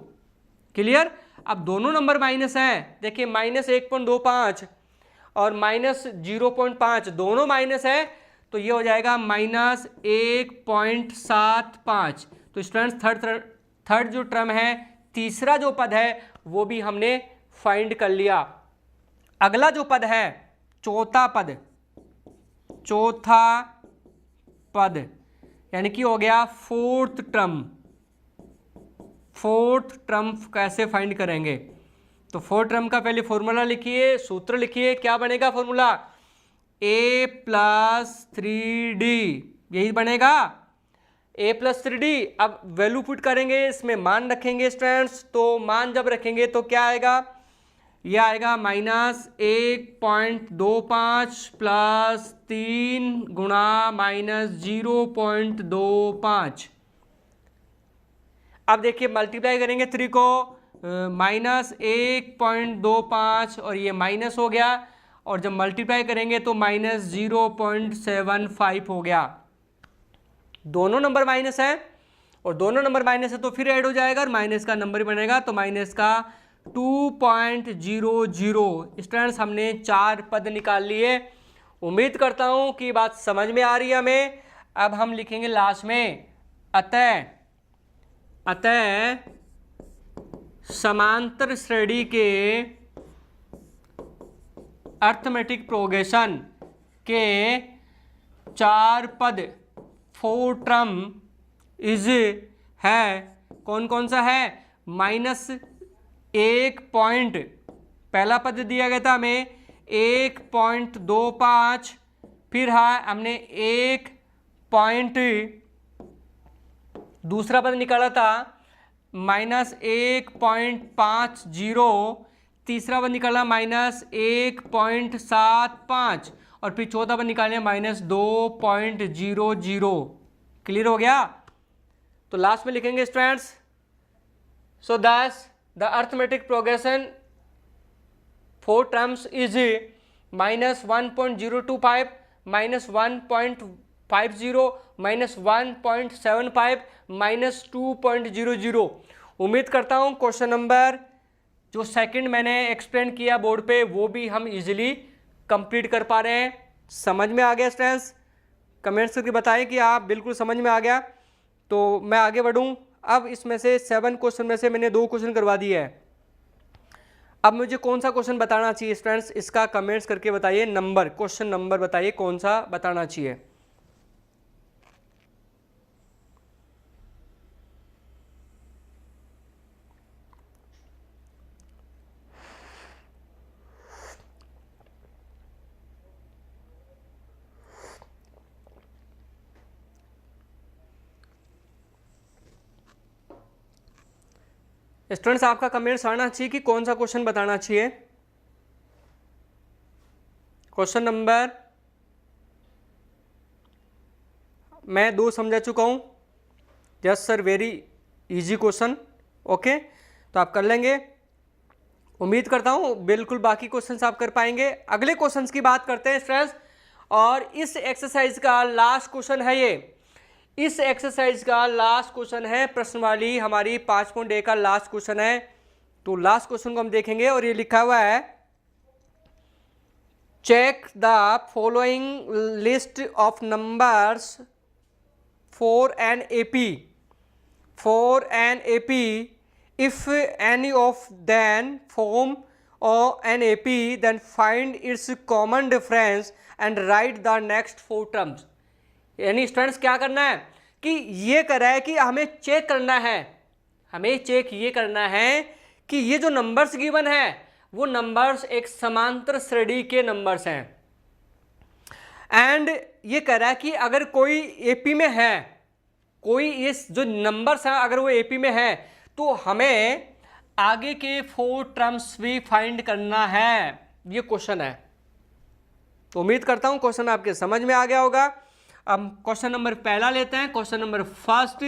क्लियर? अब दोनों नंबर माइनस है। देखिए -1.25 और -0.5 दोनों माइनस है, तो ये हो जाएगा -1.75। तो स्टूडेंट्स थर्ड जो टर्म है, तीसरा जो पद है, वो भी हमने फाइंड कर लिया। अगला जो पद है चौथा पद यानी कि हो गया फोर्थ टर्म कैसे फाइंड करेंगे? तो फोर्थ टर्म का पहले फॉर्मूला लिखिए, सूत्र लिखिए। क्या बनेगा फॉर्मूला? a प्लस 3d, यही बनेगा a प्लस 3d। अब वैल्यू पुट करेंगे, इसमें मान रखेंगे स्टूडेंट्स, तो मान जब रखेंगे तो क्या आएगा, ये आएगा -1.25 प्लस 3 गुणा -0.25। अब देखिए मल्टीप्लाई करेंगे 3 को, -1.25 और ये माइनस हो गया, और जब मल्टीप्लाई करेंगे तो -0.75 हो गया। दोनों नंबर माइनस है, और दोनों नंबर माइनस है तो फिर ऐड हो जाएगा और माइनस का नंबर बनेगा, तो माइनस का 2.00। स्टूडेंट्स हमने 4 पद निकाल लिए। उम्मीद करता हूं कि बात समझ में आ रही है हमें। अब हम लिखेंगे लास्ट में अतः समांतर श्रेणी के अर्थमेटिक प्रोग्रेशन के 4 पद 4 टर्म इज है। कौन कौन सा है, -1 पॉइंट, पहला पद दिया गया था हमें 1.25, फिर है हमने 1 पॉइंट, दूसरा पद निकाला था -1.50, तीसरा पद निकाला -1.75, और फिर चौथा पद निकाले -2.00। क्लियर हो गया। तो लास्ट में लिखेंगे स्टूडेंट्स, सो दस the arithmetic progression 4 terms is -1.025, -1.50, -1.75, -2.00। उम्मीद करता हूँ क्वेश्चन नंबर जो सेकंड मैंने एक्सप्लेन किया बोर्ड पे वो भी हम इजीली कंप्लीट कर पा रहे हैं। समझ में आ गया स्टूडेंट्स? कमेंट्स करके बताएं कि आप बिल्कुल समझ में आ गया तो मैं आगे बढ़ूं। अब इसमें से 7 क्वेश्चन में से मैंने 2 क्वेश्चन करवा दिए हैं। अब मुझे कौन सा क्वेश्चन बताना चाहिए स्टूडेंट्स, इसका कमेंट्स करके बताइए। नंबर, क्वेश्चन नंबर बताइए कौन सा बताना चाहिए। स्टूडेंट्स आपका कमेंट्स आना चाहिए कि कौन सा क्वेश्चन बताना चाहिए। क्वेश्चन नंबर मैं 2 समझा चुका हूं। Yes sir, very easy question. Okay, तो आप कर लेंगे। उम्मीद करता हूं बिल्कुल बाकी क्वेश्चंस आप कर पाएंगे। अगले क्वेश्चंस की बात करते हैं स्टूडेंट्स, और इस एक्सरसाइज का लास्ट क्वेश्चन है ये। इस एक्सरसाइज का लास्ट क्वेश्चन है, प्रश्नवाली हमारी 5.1 का लास्ट क्वेश्चन है। तो लास्ट क्वेश्चन को हम देखेंगे और ये लिखा हुआ है, check the following list of numbers for an AP if any of them form और an AP then find its common difference and write the next 4 terms. यानी स्टूडेंट्स क्या करना है कि ये कर रहा है कि हमें चेक करना है, हमें चेक ये करना है कि ये जो नंबर्स गिवन है वो नंबर्स एक समांतर श्रेणी के नंबर्स हैं। एंड ये कह रहा है कि अगर कोई एपी में है, कोई इस जो नंबर्स हैं अगर वो एपी में है तो हमें आगे के 4 टर्म्स भी फाइंड करना है। ये क्वेश्चन है। तो उम्मीद करता हूं क्वेश्चन आपके समझ में आ गया होगा। अब क्वेश्चन नंबर पहला लेते हैं, क्वेश्चन नंबर फर्स्ट,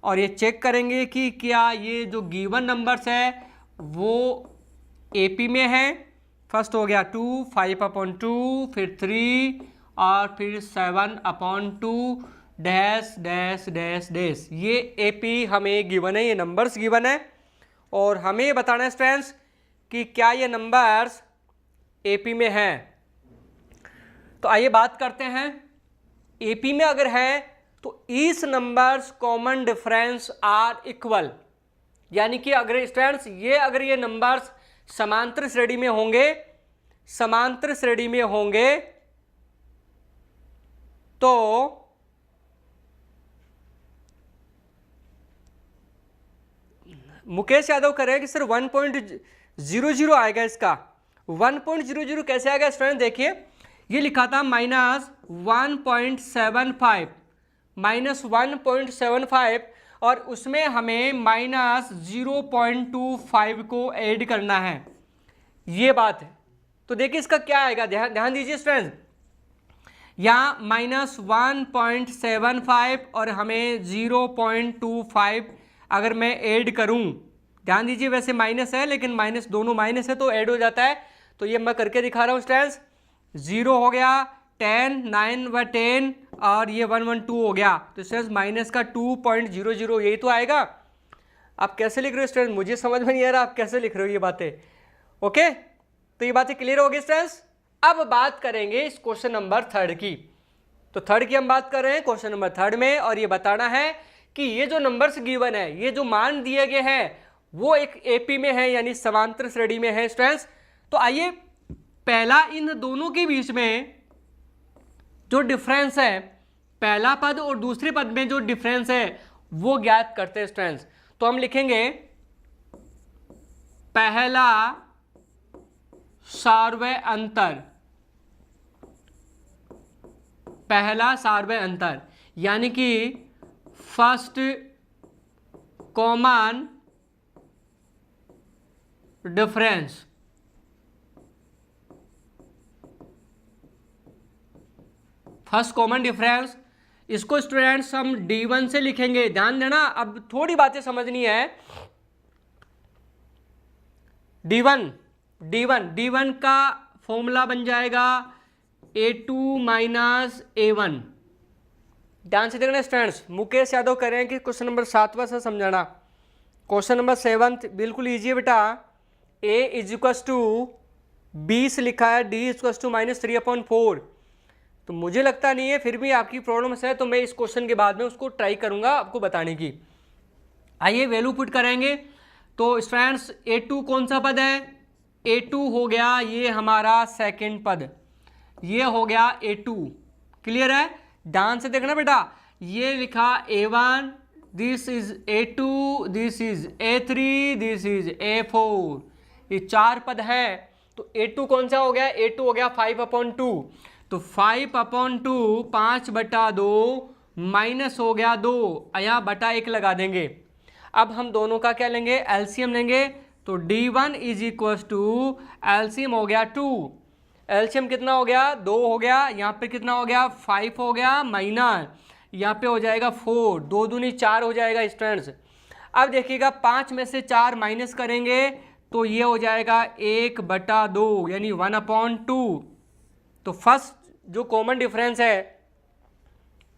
और ये चेक करेंगे कि क्या ये जो गिवन नंबर्स है वो एपी में है। फर्स्ट हो गया 2, 5/2, फिर 3 और फिर 7/2 डैश डैश डैश डैश। ये एपी हमें गिवन है, ये नंबर्स गिवन है और हमें बताना है स्टूडेंट्स कि क्या ये नंबर्स एपी में है। तो आइए बात करते हैं। एपी में अगर है तो each numbers common difference are equal, यानी कि अगर स्टूडेंट्स अगर ये नंबर्स समांतर श्रेणी में होंगे, समांतर श्रेणी में होंगे तो मुकेश यादव कह रहे हैं कि सर 1.00 आएगा। इसका 1.00 कैसे आएगा स्टूडेंट? देखिए ये लिखा था -1.75, -1.75, और उसमें हमें -0.25 को ऐड करना है, ये बात है। तो देखिए इसका क्या आएगा, ध्यान दीजिए स्टूडेंट्स, यहाँ -1.75 और हमें 0.25 अगर मैं ऐड करूँ, ध्यान दीजिए वैसे माइनस है लेकिन माइनस, दोनों माइनस है तो ऐड हो जाता है। तो ये मैं करके दिखा रहा हूँ स्टूडेंट्स, 0 हो गया, 10, 9 व 10 और ये 112 हो गया, तो स्टूडेंट्स माइनस का 2.00 यही तो आएगा। आप कैसे लिख रहे हो स्टूडेंट्स, मुझे समझ में नहीं आ रहा आप कैसे लिख रहे हो ये बातें। ओके, तो ये बातें क्लियर हो गई स्टूडेंट्स। अब बात करेंगे इस क्वेश्चन नंबर 3 की। तो 3 की हम बात कर रहे हैं क्वेश्चन नंबर 3 में, और ये बताना है कि ये जो नंबर्स गिवन है, ये जो मान दिए गए हैं वो एक एपी में है, यानी समांतर श्रेणी में है स्टूडेंट्स। तो आइए पहला इन दोनों के बीच में जो डिफरेंस है, पहला पद और दूसरे पद में जो डिफरेंस है वो ज्ञात करते हैं स्टूडेंट्स। तो हम लिखेंगे पहला सार्वय अंतर, पहला सार्वय अंतर यानी कि first common difference. First common difference, इसको स्टूडेंट्स हम D1 से लिखेंगे। ध्यान देना, अब थोड़ी बातें समझनी है। D1 का फॉर्मूला बन जाएगा A2 माइनस A1। ध्यान से देखना स्टूडेंट्स, मुकेश यादव कह रहे हैं कि क्वेश्चन नंबर 7वां से समझाना। क्वेश्चन नंबर 7 बिल्कुल ईजी है बेटा। A इज टू 20 लिखा है, D इज टू -3/4। तो मुझे लगता नहीं है, फिर भी आपकी प्रॉब्लम्स है तो मैं इस क्वेश्चन के बाद में उसको ट्राई करूंगा आपको बताने की। आइए वैल्यू पुट करेंगे। तो स्टूडेंट्स A2 कौन सा पद है, A2 हो गया ये हमारा सेकंड पद, ये हो गया A2। क्लियर है, ध्यान से देखना बेटा, ये लिखा A1, this is A2, this is A3, this is A4, ये 4 पद है। तो A2 कौन सा हो गया, A2 हो गया 5/2। तो 5/2 5/2 माइनस हो गया 2, यहाँ बटा 1 लगा देंगे। अब हम दोनों का क्या लेंगे, एलसीएम लेंगे। तो D1 is equal to LCM हो गया 2, एलसीएम कितना हो गया 2 हो गया, यहाँ पे कितना हो गया 5 हो गया, माइनस यहाँ पे हो जाएगा 4, 2 दूनी 4 हो जाएगा स्टूडेंट्स। अब देखिएगा 5 में से 4 माइनस करेंगे तो ये हो जाएगा 1/2 यानी 1/2। तो फर्स्ट जो कॉमन डिफरेंस है,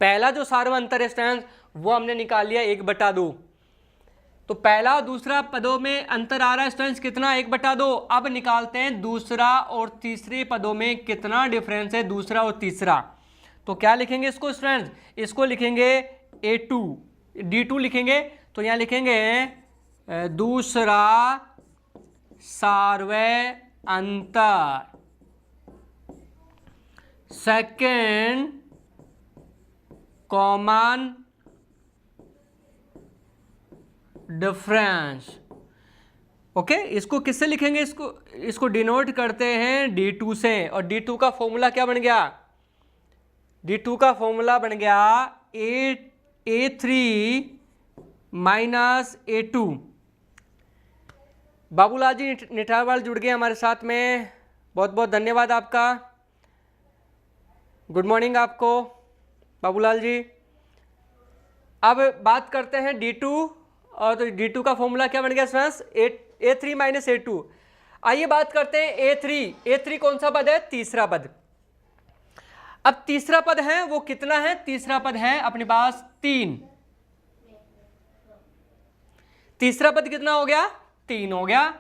पहला जो सार्वय अंतर है स्टूडेंट्स, वो हमने निकाल लिया 1/2। तो पहला और दूसरा पदों में अंतर आ रहा है स्टूडेंट्स कितना, 1/2। अब निकालते हैं दूसरा और तीसरे पदों में कितना डिफरेंस है, दूसरा और तीसरा। तो क्या लिखेंगे इसको स्टूडेंट्स, इसको लिखेंगे A2, D2 लिखेंगे। तो यहाँ लिखेंगे दूसरा सार्वय अंतर, सेकेंड कॉमन डिफरेंस। ओके, इसको किससे लिखेंगे, इसको डिनोट करते हैं D2 से। और D2 का फॉर्मूला क्या बन गया, D2 का फॉर्मूला बन गया A3 minus A2। Babulal ji Nitharwal जुड़ गए हमारे साथ में, बहुत बहुत धन्यवाद आपका, गुड मॉर्निंग आपको बाबूलाल जी। अब बात करते हैं D2, और तो D2 का फॉर्मूला क्या बन गया फ्रेंड्स, A3 माइनस A2। आइए बात करते हैं A3 कौन सा पद है, तीसरा पद। अब तीसरा पद है वो कितना है, तीसरा पद है अपने पास 3। तीसरा पद कितना हो गया, 3 हो गया,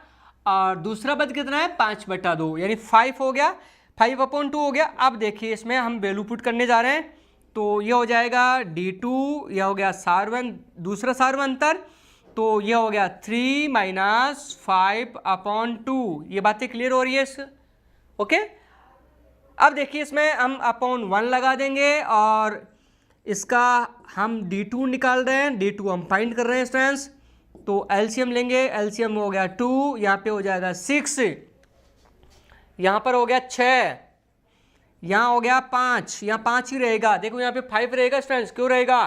और दूसरा पद कितना है 5/2 यानी 5 हो गया, 5/2 हो गया। अब देखिए इसमें हम वैल्यू पुट करने जा रहे हैं। तो ये हो जाएगा D2, यह हो गया सार्वय, दूसरा सार्वय अंतर, तो ये हो गया 3 माइनस 5/2। ये बातें क्लियर हो रही है इस, ओके। अब देखिए इसमें हम /1 लगा देंगे, और इसका हम D2 निकाल रहे हैं, D2 हम फाइंड कर रहे हैं स्टूडेंट्स। तो एलसीएम लेंगे, एलसीएम हो गया 2, यहाँ पे हो जाएगा 6, यहाँ पर हो गया 6, यहाँ हो गया 5, यहाँ 5 ही रहेगा। देखो यहाँ पे 5 रहेगा स्टूडेंट्स, क्यों रहेगा?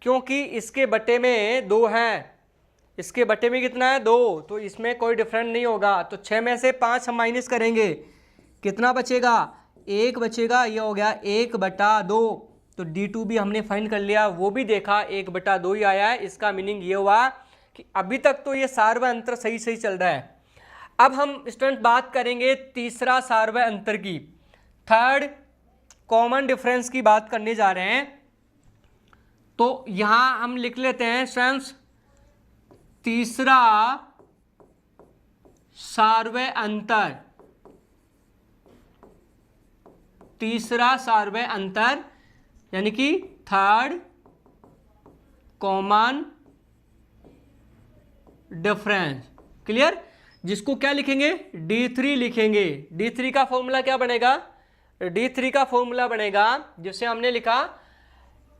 क्योंकि इसके बटे में 2 है, इसके बटे में कितना है 2, तो इसमें कोई डिफरेंस नहीं होगा। तो 6 में से 5 हम माइनस करेंगे, कितना बचेगा? 1 बचेगा। ये हो गया 1/2। तो D2 भी हमने फाइंड कर लिया, वो भी देखा 1/2 ही आया है। इसका मीनिंग ये हुआ कि अभी तक तो ये सार्वय अंतर सही सही चल रहा है। अब हम स्टूडेंट बात करेंगे तीसरा सार्वय अंतर की, थर्ड कॉमन डिफरेंस की बात करने जा रहे हैं। तो यहां हम लिख लेते हैं स्टूडेंट्स, तीसरा सार्वय अंतर, तीसरा सार्वय अंतर यानी कि थर्ड कॉमन डिफरेंस। क्लियर? जिसको क्या लिखेंगे? D3 लिखेंगे। D3 का फॉर्मूला क्या बनेगा? D3 का फॉर्मूला बनेगा जिसे हमने लिखा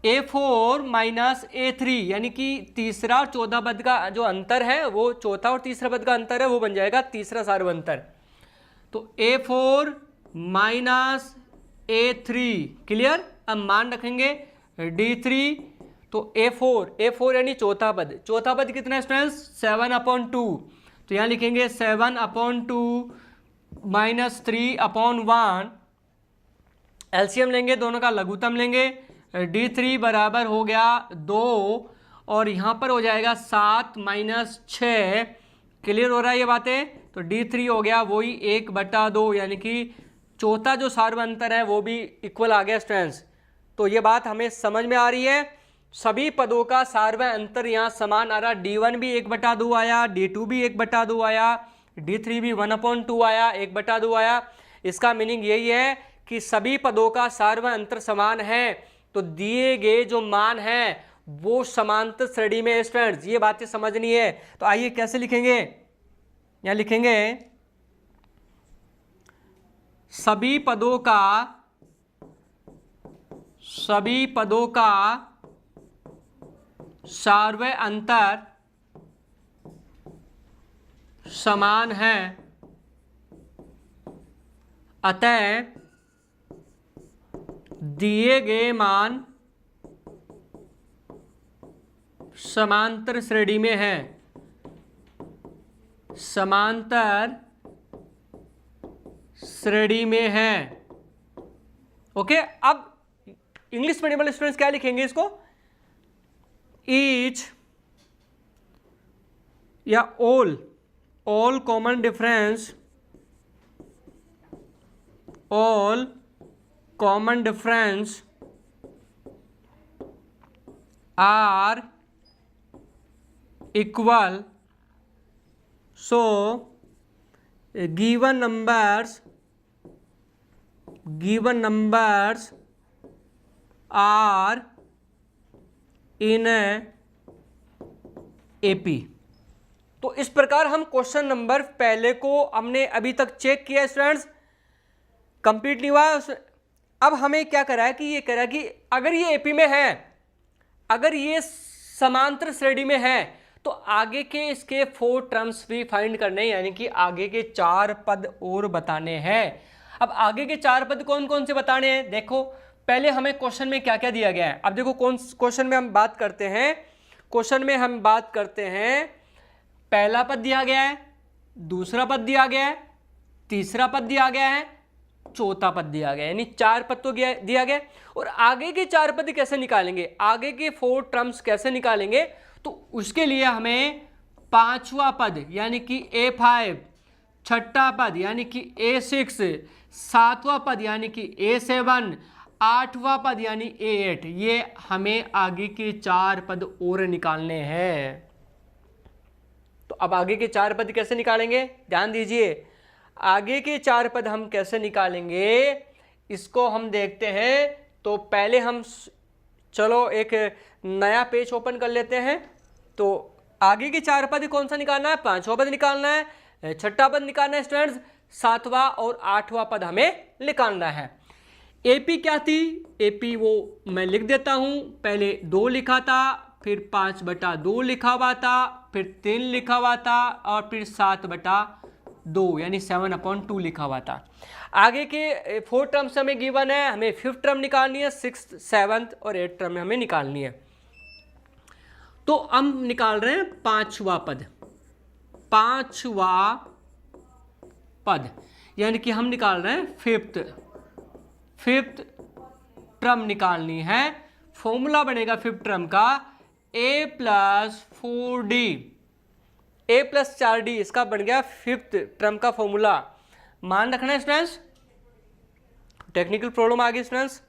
A4 माइनस A3, यानी कि तीसरा और चौथा पद का जो अंतर है वो चौथा और तीसरा पद का अंतर है, वो बन जाएगा तीसरा सार्वय अंतर। तो A4 माइनस A3। क्लियर? अब मान रखेंगे D3। तो A4 यानी चौथा पद, चौथा पद कितना है स्टूडेंट्स? 7/2। तो यहाँ लिखेंगे 7/2 माइनस 3/1। एलसीएम लेंगे, दोनों का लघुत्तम लेंगे। D3 बराबर हो गया 2 और यहाँ पर हो जाएगा 7 माइनस 6। क्लियर हो रहा है ये बातें? तो D3 हो गया वही 1/2, यानी कि चौथा जो सार्वय अंतर है वो भी इक्वल आ गया स्टूडेंट्स। तो ये बात हमें समझ में आ रही है। सभी पदों का सार्वय अंतर यहाँ समान आ रहा। D1 भी 1/2 आया, D2 भी 1/2 आया, D3 भी 1/2 आया, 1/2 आया। इसका मीनिंग यही है कि सभी पदों का सार्वय अंतर समान है। तो दिए गए जो मान है वो समांतर श्रेणी में स्टूडेंट्स, ये बातें समझनी है। तो आइए कैसे लिखेंगे? यहाँ लिखेंगे सभी पदों का सार्वय अंतर समान है, अतः दिए गए मान समांतर श्रेणी में है, समांतर श्रेणी में है। ओके, अब इंग्लिश मीडियम वाले स्टूडेंट्स क्या लिखेंगे इसको? ईच या all common difference, all common difference are equal, so given numbers are in AP। तो इस प्रकार हम क्वेश्चन नंबर पहले को हमने अभी तक चेक किया स्टूडेंट्स, कंप्लीट नहीं हुआ। अब हमें क्या करा है कि ये करा कि अगर ये एपी में है, अगर ये समांतर श्रेणी में है, तो आगे के इसके 4 टर्म्स भी फाइंड करने हैं, यानी कि आगे के 4 पद और बताने हैं। अब आगे के 4 पद कौन कौन से बताने हैं? देखो पहले हमें क्वेश्चन में क्या क्या दिया गया है। अब देखो कौन क्वेश्चन में हम बात करते हैं, क्वेश्चन में हम बात करते हैं पहला पद दिया गया है, दूसरा पद दिया गया है, तीसरा पद दिया गया है, चौथा पद दिया गया है, यानी 4 पद तो दिया गया। और आगे के 4 पद कैसे निकालेंगे, आगे के 4 टर्म्स कैसे निकालेंगे? तो उसके लिए हमें 5वां पद यानी कि A5, छठा पद यानी कि A6, 7वां पद यानी कि A7, 8वां पद यानी A8, ये हमें आगे के 4 पद और निकालने हैं। तो अब आगे के 4 पद कैसे निकालेंगे, ध्यान दीजिए। आगे के 4 पद हम कैसे निकालेंगे इसको हम देखते हैं। तो पहले हम चलो एक नया पेज ओपन कर लेते हैं। तो आगे के 4 पद कौन सा निकालना है? 5वां पद निकालना है, छठा पद निकालना है स्टूडेंट्स, 7वां और 8वां पद हमें निकालना है। एपी क्या थी? एपी वो मैं लिख देता हूं, पहले 2 लिखा था, फिर 5/2 लिखा हुआ था, फिर 3 लिखा हुआ था और फिर 7/2 2 यानी 7/2 लिखा हुआ था। आगे के 4 टर्म्स हमें गिवन है, हमें 5th टर्म निकालनी है, 6th 7th और 8th टर्म हमें निकालनी है। तो हम निकाल रहे हैं 5वां पद यानी कि हम निकाल रहे हैं 5th टर्म निकालनी है। फॉर्मूला बनेगा 5th टर्म का a + 4d, a + 4d, इसका बन गया 5th टर्म का फॉर्मूला। मान रखना है स्टूडेंट्स, टेक्निकल प्रॉब्लम आ गई स्टूडेंट्स।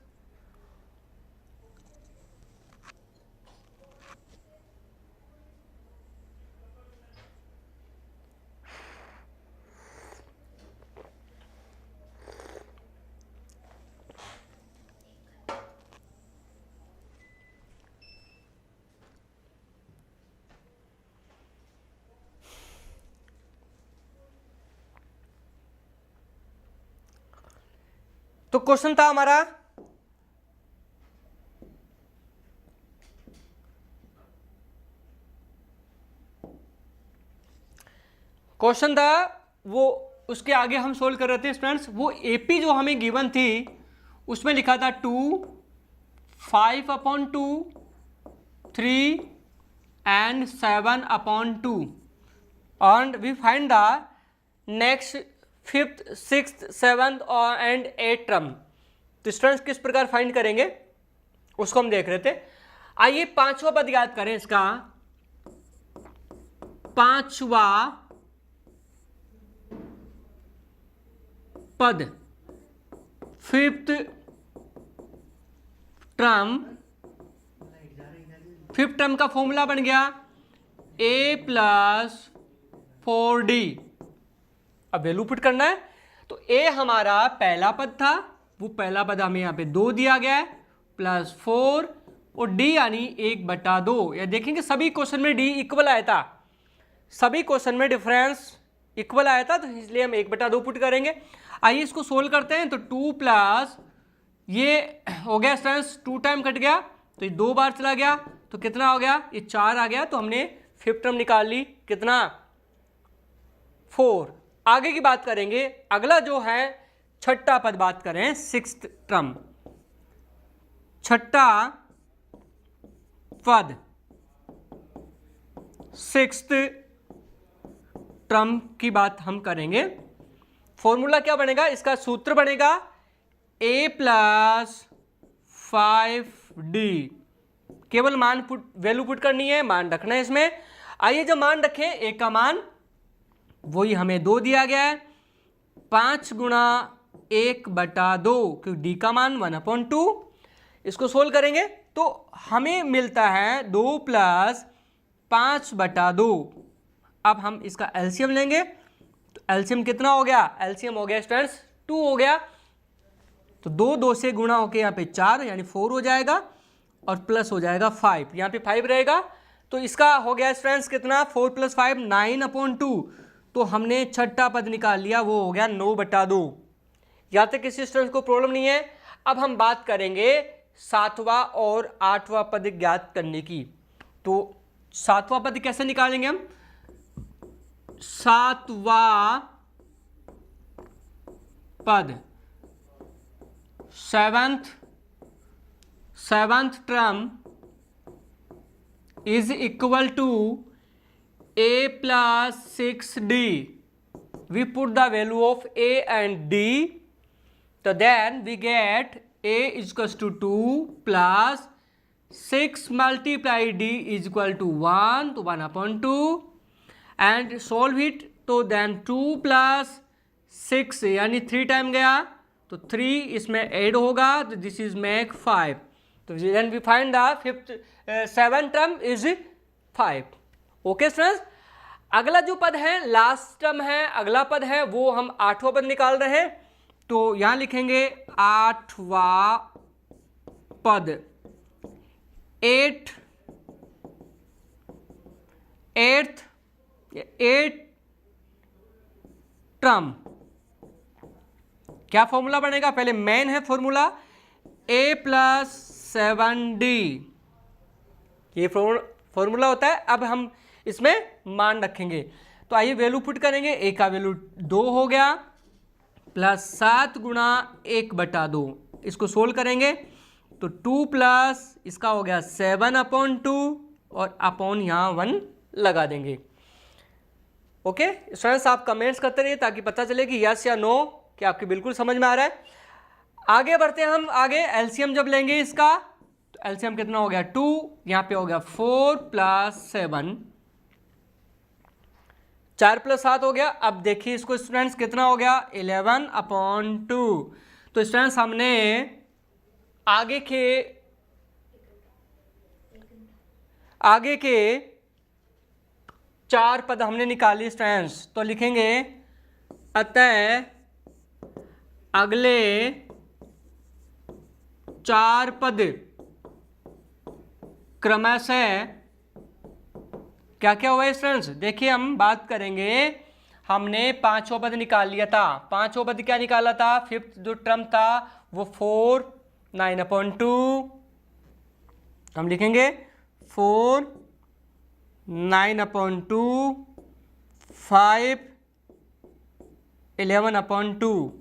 तो क्वेश्चन था हमारा वो उसके आगे हम सोल्व कर रहे थे स्टूडेंट्स। वो एपी जो हमें गिवन थी उसमें लिखा था 2, 5/2, 3 and 7/2 and we find the next 5th, 6th, 7th and 8th term. तो स्टूडेंट्स किस प्रकार फाइंड करेंगे उसको हम देख रहे थे। आइए 5वां पद याद करें। इसका 5वां पद 5th टर्म का फॉर्मूला बन गया a + 4d। अब वैल्यू पुट करना है। तो a हमारा पहला पद था, वो पहला पद हमें यहाँ पे 2 दिया गया है, +4 और d यानी 1/2। या देखेंगे सभी क्वेश्चन में d इक्वल आया था, सभी क्वेश्चन में डिफरेंस इक्वल आया था, तो इसलिए हम 1/2 पुट करेंगे। आइए इसको सोल्व करते हैं। तो 2 प्लस ये हो गया स्टूडेंट्स, 2 टाइम कट गया तो ये 2 बार चला गया, तो कितना हो गया, ये 4 आ गया। तो हमने 5th टर्म निकाल ली, कितना 4। आगे की बात करेंगे, अगला जो है 6ठा पद बात करें 6th टर्म। 6ठा पद 6th टर्म की बात हम करेंगे। फॉर्मूला क्या बनेगा, इसका सूत्र बनेगा a + 5d। केवल वैल्यू पुट करनी है, मान रखना है इसमें। आइए जब मान रखें, a का मान वही हमें 2 दिया गया है, 5 × 1/2 क्योंकि d का मान 1/2। इसको सोल्व करेंगे तो हमें मिलता है 2 + 5/2। अब हम इसका एलसीएम लेंगे, तो एलसीएम कितना हो गया, एलसीएम हो गया स्टूडेंट्स 2 हो गया। तो 2 से गुणा होके यहाँ पे 4 यानी 4 हो जाएगा और प्लस हो जाएगा 5, यहाँ पे 5 रहेगा। तो इसका हो गया स्टूडेंट्स कितना, 4 + 5 9/2। तो हमने 6ठा पद निकाल लिया, वो हो गया 9/2। यहाँ तक किसी स्टूडेंट को प्रॉब्लम नहीं है। अब हम बात करेंगे 7वां और 8वां पद ज्ञात करने की। तो 7वां पद कैसे निकालेंगे हम, 7वां पद 7th term is equal to a + 6d. We put the value of a and d, so then we get a is equal to 2 plus 6 multiply d is equal to 1, तो 1/2 and solve it। तो then 2 + 6 यानी 3 time गया, तो 3 इसमें add होगा, तो this is make 5। तो then we find the 7th term is 5। Okay students, अगला जो पद है लास्ट टर्म है, अगला पद है वो हम 8वां पद निकाल रहे हैं। तो यहां लिखेंगे 8वां पद 8th टर्म। क्या फॉर्मूला बनेगा, पहले मेन है फॉर्मूला a + 7d, ये फॉर्मूला होता है। अब हम इसमें मान रखेंगे। तो आइए वैल्यू पुट करेंगे। ए का वैल्यू 2 हो गया प्लस 7 गुणा 1/2, इसको सोल्व करेंगे तो 2 प्लस इसका हो गया 7/2 और अपॉन यहाँ 1 लगा देंगे। ओके स्टूडेंट्स, आप कमेंट्स करते रहिए ताकि पता चले कि यस या नो कि आपकी बिल्कुल समझ में आ रहा है। आगे बढ़ते हैं हम। आगे एलसीएम जब लेंगे इसका तो एलसीएम कितना हो गया 2, यहाँ पे हो गया 4 प्लस 7, 4 प्लस 7 हो गया। अब देखिए इसको स्टूडेंट्स कितना हो गया 11/2। तो स्टूडेंट्स हमने आगे के 4 पद हमने निकाली स्टूडेंट्स, तो लिखेंगे अतः अगले 4 पद क्रमशः क्या क्या हुआ स्टूडेंट्स, देखिए हम बात करेंगे। हमने 5वां पद निकाल लिया था। 5वां पद क्या निकाला था, फिफ्थ जो टर्म था वो 4 9/2, हम लिखेंगे 4 9/2 5 11/2।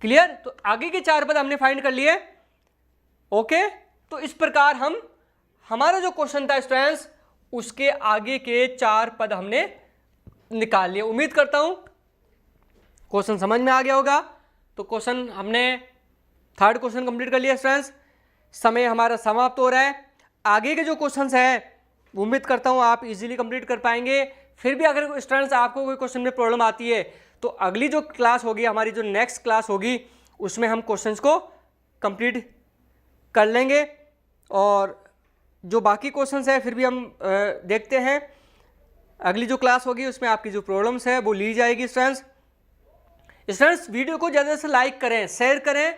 क्लियर। तो आगे के 4 पद हमने फाइंड कर लिए। ओके तो इस प्रकार हमारा जो क्वेश्चन था स्टूडेंट्स उसके आगे के 4 पद हमने निकाल लिए। उम्मीद करता हूं क्वेश्चन समझ में आ गया होगा। तो क्वेश्चन हमने 3rd क्वेश्चन कंप्लीट कर लिया स्टूडेंट्स। समय हमारा समाप्त हो रहा है। आगे के जो क्वेश्चंस हैं उम्मीद करता हूं आप इजीली कंप्लीट कर पाएंगे। फिर भी अगर स्टूडेंट्स आपको कोई क्वेश्चन में प्रॉब्लम आती है तो अगली जो क्लास होगी, हमारी जो नेक्स्ट क्लास होगी, उसमें हम क्वेश्चंस को कंप्लीट कर लेंगे। और जो बाकी क्वेश्चंस है फिर भी हम देखते हैं। अगली जो क्लास होगी उसमें आपकी जो प्रॉब्लम्स है वो ली जाएगी स्टूडेंट्स। वीडियो को ज़्यादा से लाइक करें, शेयर करें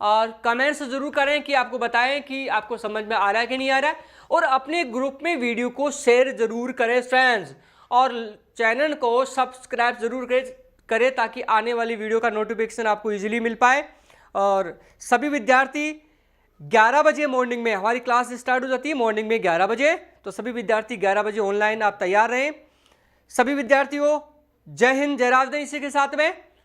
और कमेंट्स ज़रूर करें कि आपको बताएं कि आपको समझ में आ रहा है कि नहीं आ रहा है। और अपने ग्रुप में वीडियो को शेयर ज़रूर करें स्टूडेंट्स, और चैनल को सब्सक्राइब ज़रूर करें ताकि आने वाली वीडियो का नोटिफिकेशन आपको ईजिली मिल पाए। और सभी विद्यार्थी 11 बजे मॉर्निंग में हमारी क्लास स्टार्ट हो जाती है, मॉर्निंग में 11 बजे। तो सभी विद्यार्थी 11 बजे ऑनलाइन आप तैयार रहें। सभी विद्यार्थियों जय हिंद, जय राजधानी। इसी के साथ में